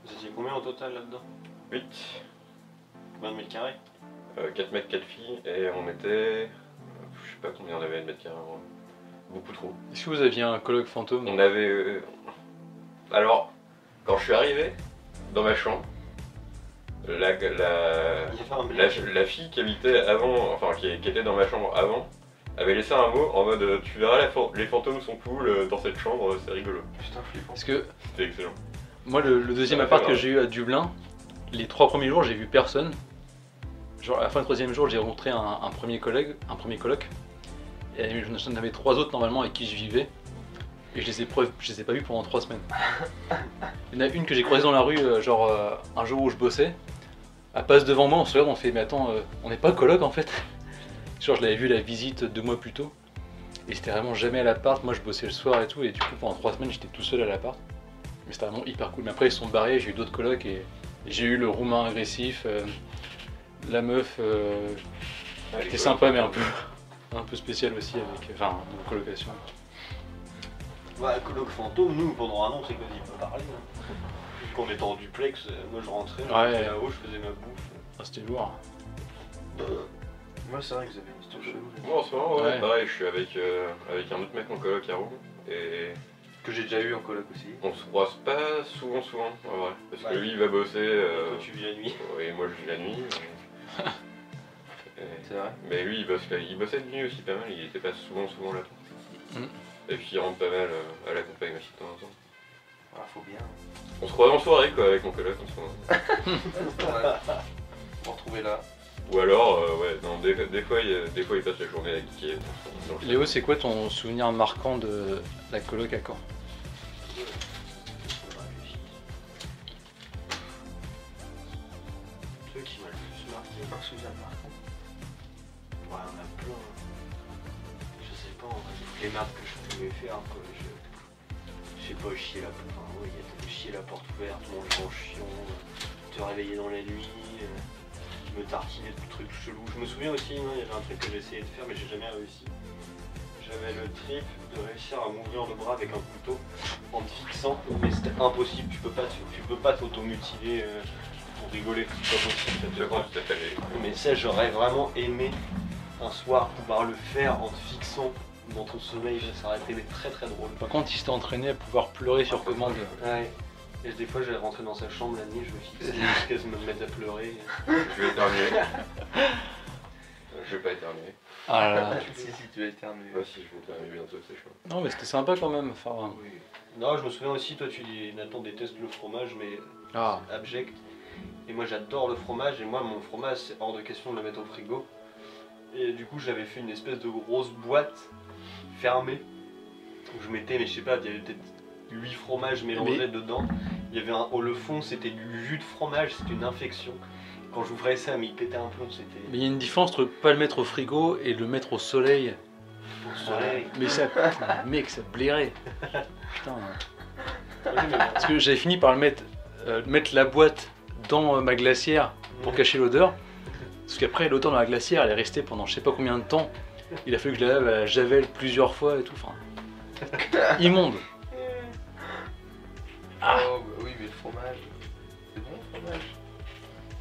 Vous étiez combien au total là-dedans? 8, 20 mètres carrés. 4 mecs, 4 filles, et on était. Je sais pas combien on avait de mètres carrés, en vrai. Beaucoup trop. Est-ce que vous aviez un coloc fantôme? On avait. Alors, quand je suis arrivé dans ma chambre, la fille qui habitait avant, enfin qui était dans ma chambre avant, avait laissé un mot en mode tu verras les fantômes sont cool dans cette chambre, c'est rigolo. Putain, flippant. Parce que C'était excellent. moi, le deuxième Ça m'a appart fait que marrer. j'ai eu à Dublin, les 3 premiers jours, j'ai vu personne. Genre, à la fin du 3e jour, j'ai rencontré un premier coloc. Et j'en avais 3 autres normalement avec qui je vivais. Et je les ai pas vus pendant 3 semaines. Il y en a une que j'ai croisée dans la rue, un jour où je bossais. Elle passe devant moi, on se regarde, on fait mais attends, on n'est pas coloc en fait. Genre je l'avais vu la visite 2 mois plus tôt. Et j'étais vraiment jamais à l'appart, moi je bossais le soir et tout. Et du coup pendant 3 semaines j'étais tout seul à l'appart. Mais c'était vraiment hyper cool. Mais après ils sont barrés, j'ai eu d'autres colocs et j'ai eu le roumain agressif. La meuf était sympa mais un peu spécial aussi avec, enfin, dans la colocation. Ouais, coloc fantôme, nous pendant un an, c'est quasi pas parlé. Hein. Quand on était en duplex, moi je rentrais, Ouais. j'étais là-haut, je faisais ma bouffe. Ah, c'était lourd. Moi, c'est vrai que vous avez une histoire chelou. Moi en ce moment, ouais, Ouais. pareil, je suis avec un autre mec en coloc à Rouen. Et Que j'ai déjà eu en coloc aussi. on se croise pas souvent, en vrai. Parce que Ouais. lui il va bosser. Toi tu vis la nuit. Et moi je vis la nuit. C'est vrai. Mais lui il bossait de nuit aussi pas mal, il était pas souvent là. Mm. Et puis il rentre pas mal à la campagne aussi de temps en temps. Ah, faut bien. On se croise en soirée quoi avec mon coloc en ce moment. Ouais. On va retrouver là. Ou alors, ouais, non, des fois il passe la journée à geeker. dans le Léo, c'est quoi ton souvenir marquant de la coloc à Caen? Ceux qui m'a le plus marqué. Un souvenir marquant. Ouais, on a plein. Je sais pas, en vrai, toutes les merdes que je pouvais faire, quoi. Je sais pas, chier la porte. Enfin, ouais, il y a chier la porte ouverte, manger en chiant, te réveiller dans la nuit, me tartiner de trucs chelous. Je me souviens aussi, il y avait un truc que j'ai essayé de faire, mais j'ai jamais réussi. J'avais le trip de réussir à m'ouvrir le bras avec un couteau en te fixant, mais c'était impossible. Tu peux pas t'automutiler pour rigoler. C'est pas possible. ça te Je crois prend. que c'était allé. Mais ça, j'aurais vraiment aimé un soir pouvoir le faire en te fixant dans ton sommeil. Ça aurait été très très drôle. Par contre, il s'était entraîné à pouvoir pleurer sur commande. Ouais. Et des fois, j'allais rentrer dans sa chambre la nuit, je me fixais jusqu'à ce que me mette à pleurer. Je vais éternuer. Je vais pas éternuer. Ah là là. Si, tu vas éternuer. Moi si je vais éternuer bientôt, c'est chaud. Non, mais c'était sympa quand même. Enfin, Oui. Non, je me souviens aussi, toi, Nathan déteste le fromage, mais ah. abject. Et moi, j'adore le fromage, et moi, mon fromage, c'est hors de question de le mettre au frigo. Et du coup, j'avais fait une espèce de grosse boîte fermée où je mettais, mais je sais pas, il y avait peut-être 8 fromages mélangés dedans. Il y avait le fond, c'était du jus de fromage, c'était une infection. Quand j'ouvrais ça, mais il pétait un plomb, c'était Mais il y a une différence entre pas le mettre au frigo et le mettre au soleil. au soleil. Mais ça, mec, ça blairait. Putain. Oui, mais bon. Parce que j'avais fini par mettre la boîte dans ma glacière pour cacher l'odeur. Parce qu'après, l'odeur dans la glacière, elle est restée pendant je sais pas combien de temps. Il a fallu que je la lave à la javel plusieurs fois et tout. Enfin, immonde. Ah. Oh, bah oui, mais le fromage. C'est bon le fromage.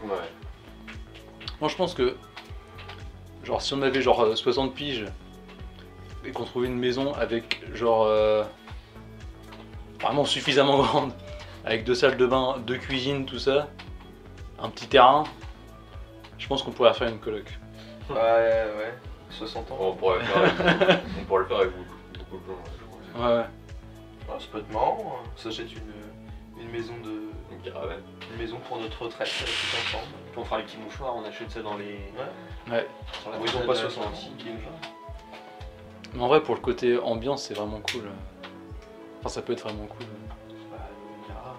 Ouais. Moi, je pense que, genre, si on avait genre 60 piges et qu'on trouvait une maison avec genre vraiment suffisamment grande, avec 2 salles de bain, 2 cuisines, tout ça, un petit terrain, je pense qu'on pourrait faire une coloc. Ouais. 60 ans. On pourrait le faire avec beaucoup de gens, je crois. Ouais, ouais. Ah, ça peut être marrant. On s'achète une maison Une caravane. une maison pour notre retraite tout ensemble. Puis on fera les petits mouchoirs, on achète ça dans les. Ouais. Sur la Ils ont façade pas de la 60 sortie. ans. Mais en vrai, pour le côté ambiance, c'est vraiment cool. Enfin, ça peut être vraiment cool. Bah, on verra.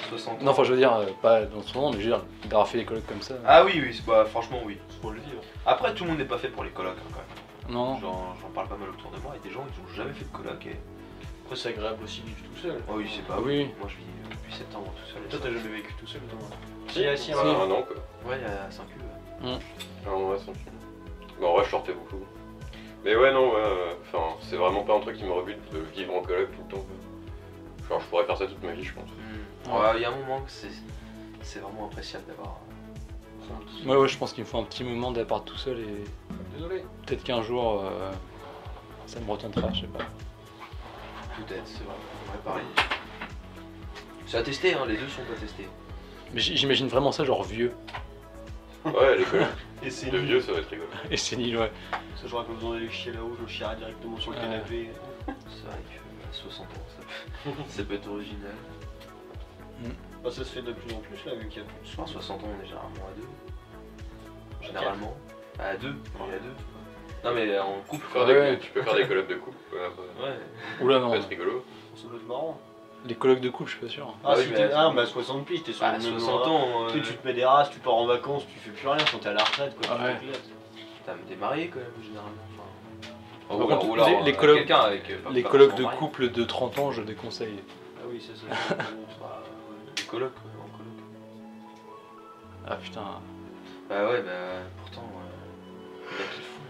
60 ans. Non, enfin, je veux dire, pas dans ce moment, mais je veux dire, d'avoir fait les colocs comme ça. Ah oui, bah, franchement, oui. Faut le vivre. Après, tout le monde n'est pas fait pour les colocs hein, quand même. Non, J'en parle pas mal autour de moi. Il y a des gens qui n'ont jamais fait de coloc. Et... Après, c'est agréable aussi de vivre tout seul. Oh oui, c'est pas. Ah oui. Moi, je vis depuis septembre tout seul. Toi, t'as jamais vécu tout seul, toi? Si, si, un an quoi. Ouais, il y a 5 ans. Un an, ouais, sans film. Mais en vrai, je sortais beaucoup. Mais ouais, non, ouais, enfin, c'est vraiment pas un truc qui me rebute de vivre en coloc tout le temps. Quoi. Genre, je pourrais faire ça toute ma vie, je pense. Ouais. Il y a un moment que c'est vraiment appréciable d'avoir. ouais, je pense qu'il me faut un petit moment d'appart tout seul et Désolé. peut-être qu'un jour, ça me retiendra, je sais pas. Peut-être, c'est vrai. Ouais, pareil. C'est à tester, hein, les deux sont à tester. Mais j'imagine vraiment ça, genre vieux. Ouais, les colocs Et c'est de nul. vieux, ça va être rigolo. Et c'est nul, ouais. Ça, j'aurais pas besoin d'aller chier là-haut, je chierais directement sur le Ouais. canapé. C'est vrai qu'à 60 ans, ça peut être original. Bah, ça se fait de plus en plus là, vu qu'il y a tout de À suite. 60 ans, on est généralement à deux. Généralement. À deux, on est à deux. Non mais en couple, Faire quoi. Ouais. Tu peux faire des colocs de couple, ouais, ça Ouais. Oula, peut non. être rigolo. Ça doit être marrant. Les colocs de couple, je suis pas sûr. Ah, oui, si mais t'es. c'est- Ah, bah 60 piges, t'es sur À le même 60 endroit. ans, Tu sais, tu te mets des races, tu pars en vacances, tu fais plus rien quand t'es à la retraite, quoi. Ouais. Tu t'éclates. t'es marié quand même, généralement. Par Ou alors- contre, ou alors, les colocs- quelqu'un avec. Les pas colocs forcément de marié. couple de 30 ans, je déconseille. Ah oui, ça. Bah, des colocs, en coloc. Ah putain. Bah ouais, bah pourtant, il y en a qui le font.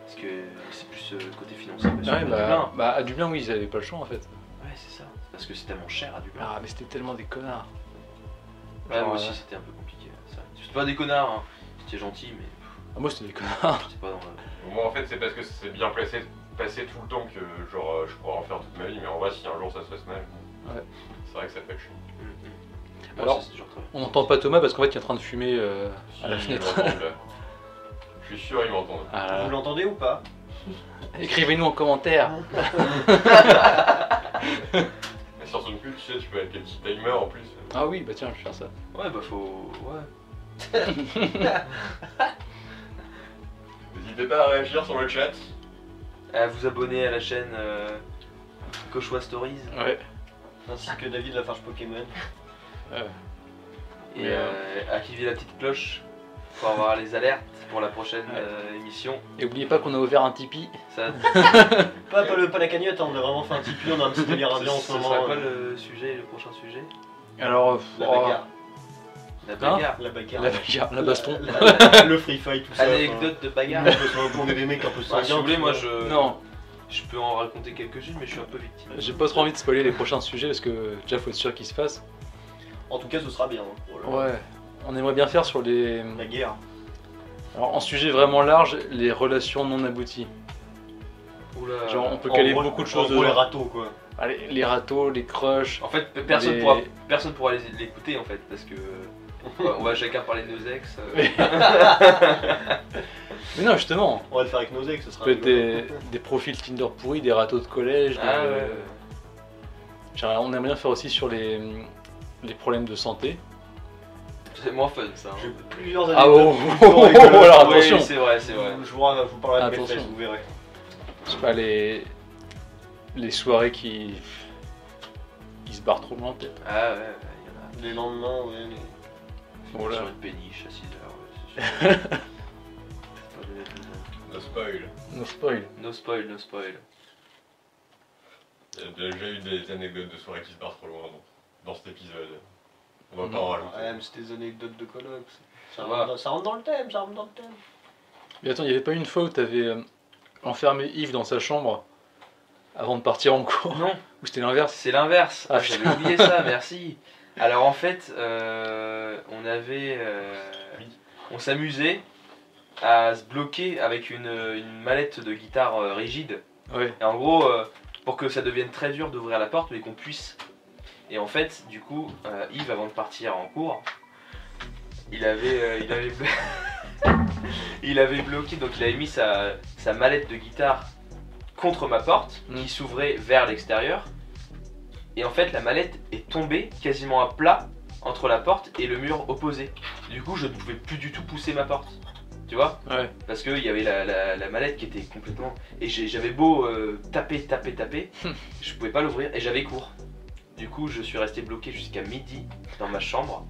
Parce que c'est plus côté financier. Parce Ouais, que Dublin. bah à Dublin, oui, ils avaient pas le choix en fait. Ouais, c'est ça. Parce que c'est tellement cher à Dublin. Ah, mais c'était tellement des connards. Ouais, Genre, moi aussi c'était un peu compliqué. C'était pas des connards, hein. C'était gentil, mais Ah, moi, c'était des connards. c'était pas dans le. Moi en fait c'est parce que c'est bien passé tout le temps que genre je pourrais en faire toute ma vie, mais en vrai si un jour ça se passe mal, Ouais. c'est vrai que ça peut être chiant. Moi, Alors, c'est toujours très bien. On n'entend pas Thomas parce qu'en fait, il est en train de fumer à la Si, fenêtre. ils m'entendent, là. Je suis sûr ils m'entendent. Ah là Vous là. l'entendez ou pas? Écrivez-nous en commentaire. Mais sur son cul, tu sais, tu peux avec des petits timers en plus. Ah oui, bah tiens, je vais faire ça. Ouais, bah faut. Ouais. N'hésitez pas à réagir sur le chat. À vous abonner à la chaîne Cauchois Stories. Ouais. Ainsi que David Lafarge Pokémon. Et Mais, activer la petite cloche pour avoir les alertes pour la prochaine émission. Et oubliez pas qu'on a ouvert un Tipeee. Ça, Pas la cagnotte, hein, on a vraiment fait un Tipeee, on a un petit délire indien en ce ce moment. sera quoi le sujet, le prochain sujet? Alors, La oh, bagarre. La Hein bagarre. La bagarre. la bagarre, la baston. Le free fight, tout ça. Anecdote de bagarre. On est des mecs un peu Bah, sanguins. si vous voulez, tu moi vois. Non, je peux en raconter quelques-unes, mais je suis un peu victime. j'ai pas trop envie de spoiler les prochains sujets parce que déjà faut être sûr qu'ils se fassent. En tout cas, ce sera bien. hein. Voilà. Ouais, on aimerait bien faire sur les. La guerre. Alors, en sujet vraiment large, les relations non abouties. Oula. Genre, on peut En caler gros- beaucoup de en choses gros, les dedans. râteaux, quoi. Allez, les râteaux, les crushs. En fait, personne Les- pourra l'écouter en fait, parce que on va chacun parler de nos ex. Mais non, justement, On va le faire avec nos ex, ce ça sera peut être rigolo. des profils Tinder pourris, des râteaux de collège. Ah des- ouais. Genre, on aimerait bien faire aussi sur les problèmes de santé. C'est moins fun ça. J'ai plusieurs Ah oh, anecdotes. alors Oui, attention. c'est vrai, c'est vrai. Je vous parlerai de mes Attention. fesses, vous verrez. Je sais pas, les soirées qui. Ils se barrent trop loin peut-être. Ah ouais, il y en a. Les lendemains, ouais. Voilà. Sur une péniche à 6 heures. Ouais, c'est sûr. No spoil. No spoil. No spoil, no spoil. Il y a déjà eu des anecdotes de soirées qui se barrent trop loin dans cet épisode. On va pas en rajouter. Ouais, mais c'est des anecdotes de coloc. Ça va. Ça rentre dans le thème, ça rentre dans le thème. Mais attends, il y avait pas une fois où t'avais enfermé Yves dans sa chambre avant de partir en cours? Non, Ou c'était l'inverse? c'est l'inverse. Ah, J'avais oublié ça, merci. Alors en fait, on avait. On s'amusait à se bloquer avec une mallette de guitare rigide. Ouais. Et en gros, pour que ça devienne très dur d'ouvrir la porte, mais qu'on puisse. Et en fait, du coup, Yves, avant de partir en cours, il avait bloqué, donc il avait mis sa mallette de guitare contre ma porte, qui s'ouvrait vers l'extérieur. Et en fait, la mallette est tombée quasiment à plat entre la porte et le mur opposé. Du coup, je ne pouvais plus du tout pousser ma porte. Tu vois? Ouais. Parce qu'il y avait la mallette qui était complètement... Et j'avais beau taper, je pouvais pas l'ouvrir et j'avais cours. Du coup, je suis resté bloqué jusqu'à midi dans ma chambre.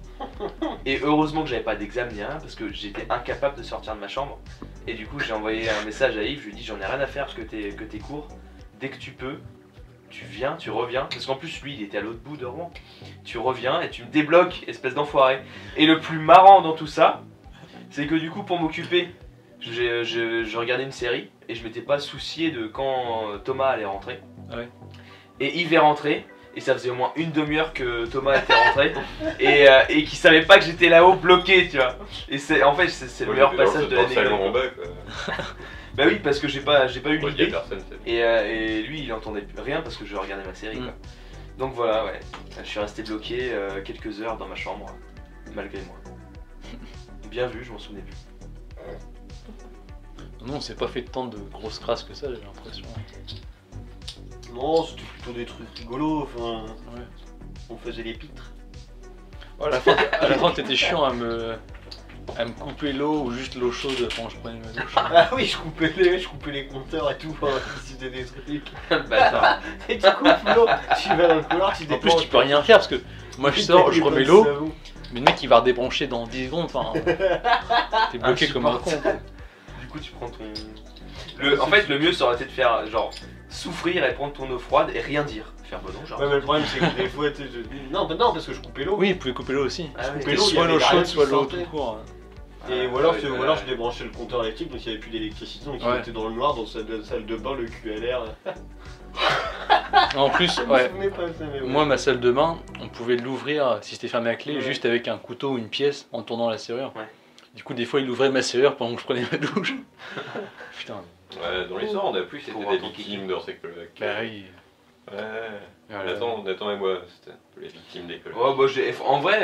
Et heureusement que j'avais pas d'examen ni rien parce que j'étais incapable de sortir de ma chambre. Et du coup, j'ai envoyé un message à Yves, je lui ai dit j'en ai rien à faire que tes cours. Dès que tu peux, tu viens, tu reviens. Parce qu'en plus, lui, il était à l'autre bout de Rouen. Tu reviens et tu me débloques, espèce d'enfoiré. Et le plus marrant dans tout ça, c'est que du coup, pour m'occuper, je regardais une série et je m'étais pas soucié de quand Thomas allait rentrer. Ouais. Et Yves est rentré. Et ça faisait au moins une demi-heure que Thomas était rentré et qu'il savait pas que j'étais là-haut bloqué, tu vois. Et en fait c'est le meilleur passage de l'année. l'année. En bas, quoi. Bah oui, parce que j'ai pas eu Moi, il y a l'idée. personne, c'est- Et lui il entendait rien parce que je regardais ma série, quoi. Donc voilà, ouais. Je suis resté bloqué quelques heures dans ma chambre, malgré moi. Bien vu, je m'en souvenais plus. Non, on s'est pas fait tant de grosses crasses que ça, j'ai l'impression. Non, c'était plutôt des trucs rigolos, enfin, Ouais. on faisait les pitres. À la fin t'étais chiant à me couper l'eau ou juste l'eau chaude quand je prenais ma douche. Ah oui, je coupais les compteurs et tout, c'était des trucs. Bâtard. Et tu coupes l'eau, tu vas dans le couloir, tu En dépends. plus tu peux rien faire parce que moi je sors, je remets l'eau, mais le mec il va redébrancher dans 10 secondes, enfin t'es bloqué comme un con. Insupportable. Du coup, tu prends ton. En fait, le mieux ça aurait été de faire genre souffrir et prendre ton eau froide et rien dire. Faire bon non, genre. Ouais, mais le problème c'est que des fois, tu sais, non, parce que je coupais l'eau. Oui, vous pouvez couper l'eau aussi. Ah oui. C'était l'eau, il y soit avait l'eau rien chaude, qui soit l'eau sortait. tout court. Et Ah, ou alors, ouais, ou ouais, alors ouais. je débranchais le compteur électrique, donc il n'y avait plus d'électricité, donc il Ouais. était dans le noir, dans la salle de bain, le QLR. En plus, Je me ouais. souvenais pas de ça, mais ouais. Moi, ma salle de bain, on pouvait l'ouvrir si c'était fermé à clé, Ouais. juste avec un couteau ou une pièce en tournant la serrure. Ouais. Du coup, des fois, il ouvrait ma serrure pendant que je prenais ma douche. Putain. Ouais, dans l'histoire, on a plus c'était Pour des attendre victimes de ces colocs. Bah oui. Ouais. Voilà. Nathan et moi, c'était un peu les victimes des colocs. Ouais, bah, en vrai,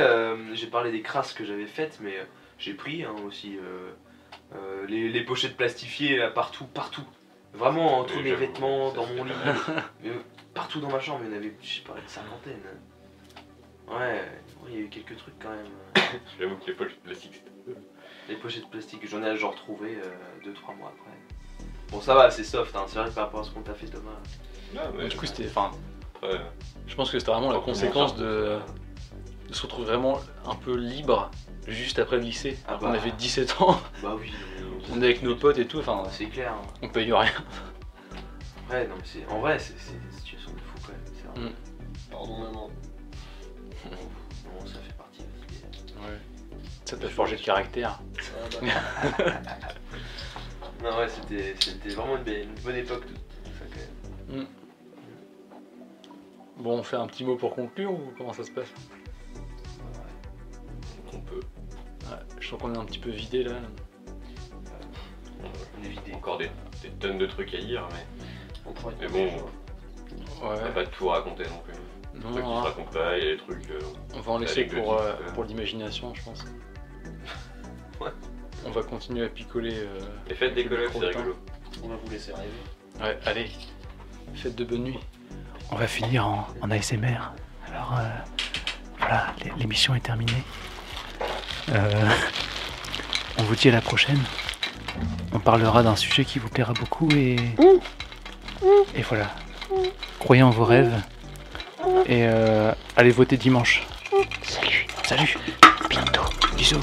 j'ai parlé des crasses que j'avais faites, mais j'ai pris aussi les pochettes plastifiées là, partout. Vraiment entre Oui, mes j'avoue, vêtements, ça, dans c'est mon lit, pas mais partout dans ma chambre, il y en avait, je sais pas, une cinquantaine. Ouais, il y a eu quelques trucs quand même. J'avoue que les poches de plastique, c'était... Les pochettes plastiques, j'en ai genre retrouvé 2-3 mois après. Bon, ça va, c'est soft, hein. C'est vrai que par rapport à ce qu'on t'a fait, Thomas. Non, mais Du coup, c'était. Enfin, après, je pense que c'était vraiment la quand on conséquence sort, de se retrouver vraiment un peu libre juste après le lycée. Ah Alors qu'on bah. avait 17 ans, Bah oui, on est avec nos potes et tout, enfin, c'est clair. Hein. on paye rien. Ouais, non, mais c'est en vrai, c'est des situations de fou quand même. C'est vrai. Pardon, maman. Non, ça fait partie aussi. Ouais. Ça t'a forgé de caractère. Non, ouais, c'était vraiment une bonne époque tout ça quand même. Bon, on fait un petit mot pour conclure ou comment ça se passe? on peut. Ouais, je sens qu'on est un petit peu vidé là. On est vidé. Encore des tonnes de trucs à dire, mais bon, on va Ouais. pas tout raconter non plus. Non, Des trucs qui se racontent pas, il y a des trucs... on va en laisser pour anecdotique, l'imagination, je pense. Ouais. On va continuer à picoler. Les fêtes des colocs, c'est Trop de temps. rigolo. On va vous laisser rêver. Ouais, allez, faites de bonne nuit. On va finir en ASMR. Alors voilà, l'émission est terminée. On vous dit à la prochaine. On parlera d'un sujet qui vous plaira beaucoup et voilà. Croyez en vos rêves et allez voter dimanche. Salut, bientôt, bisous.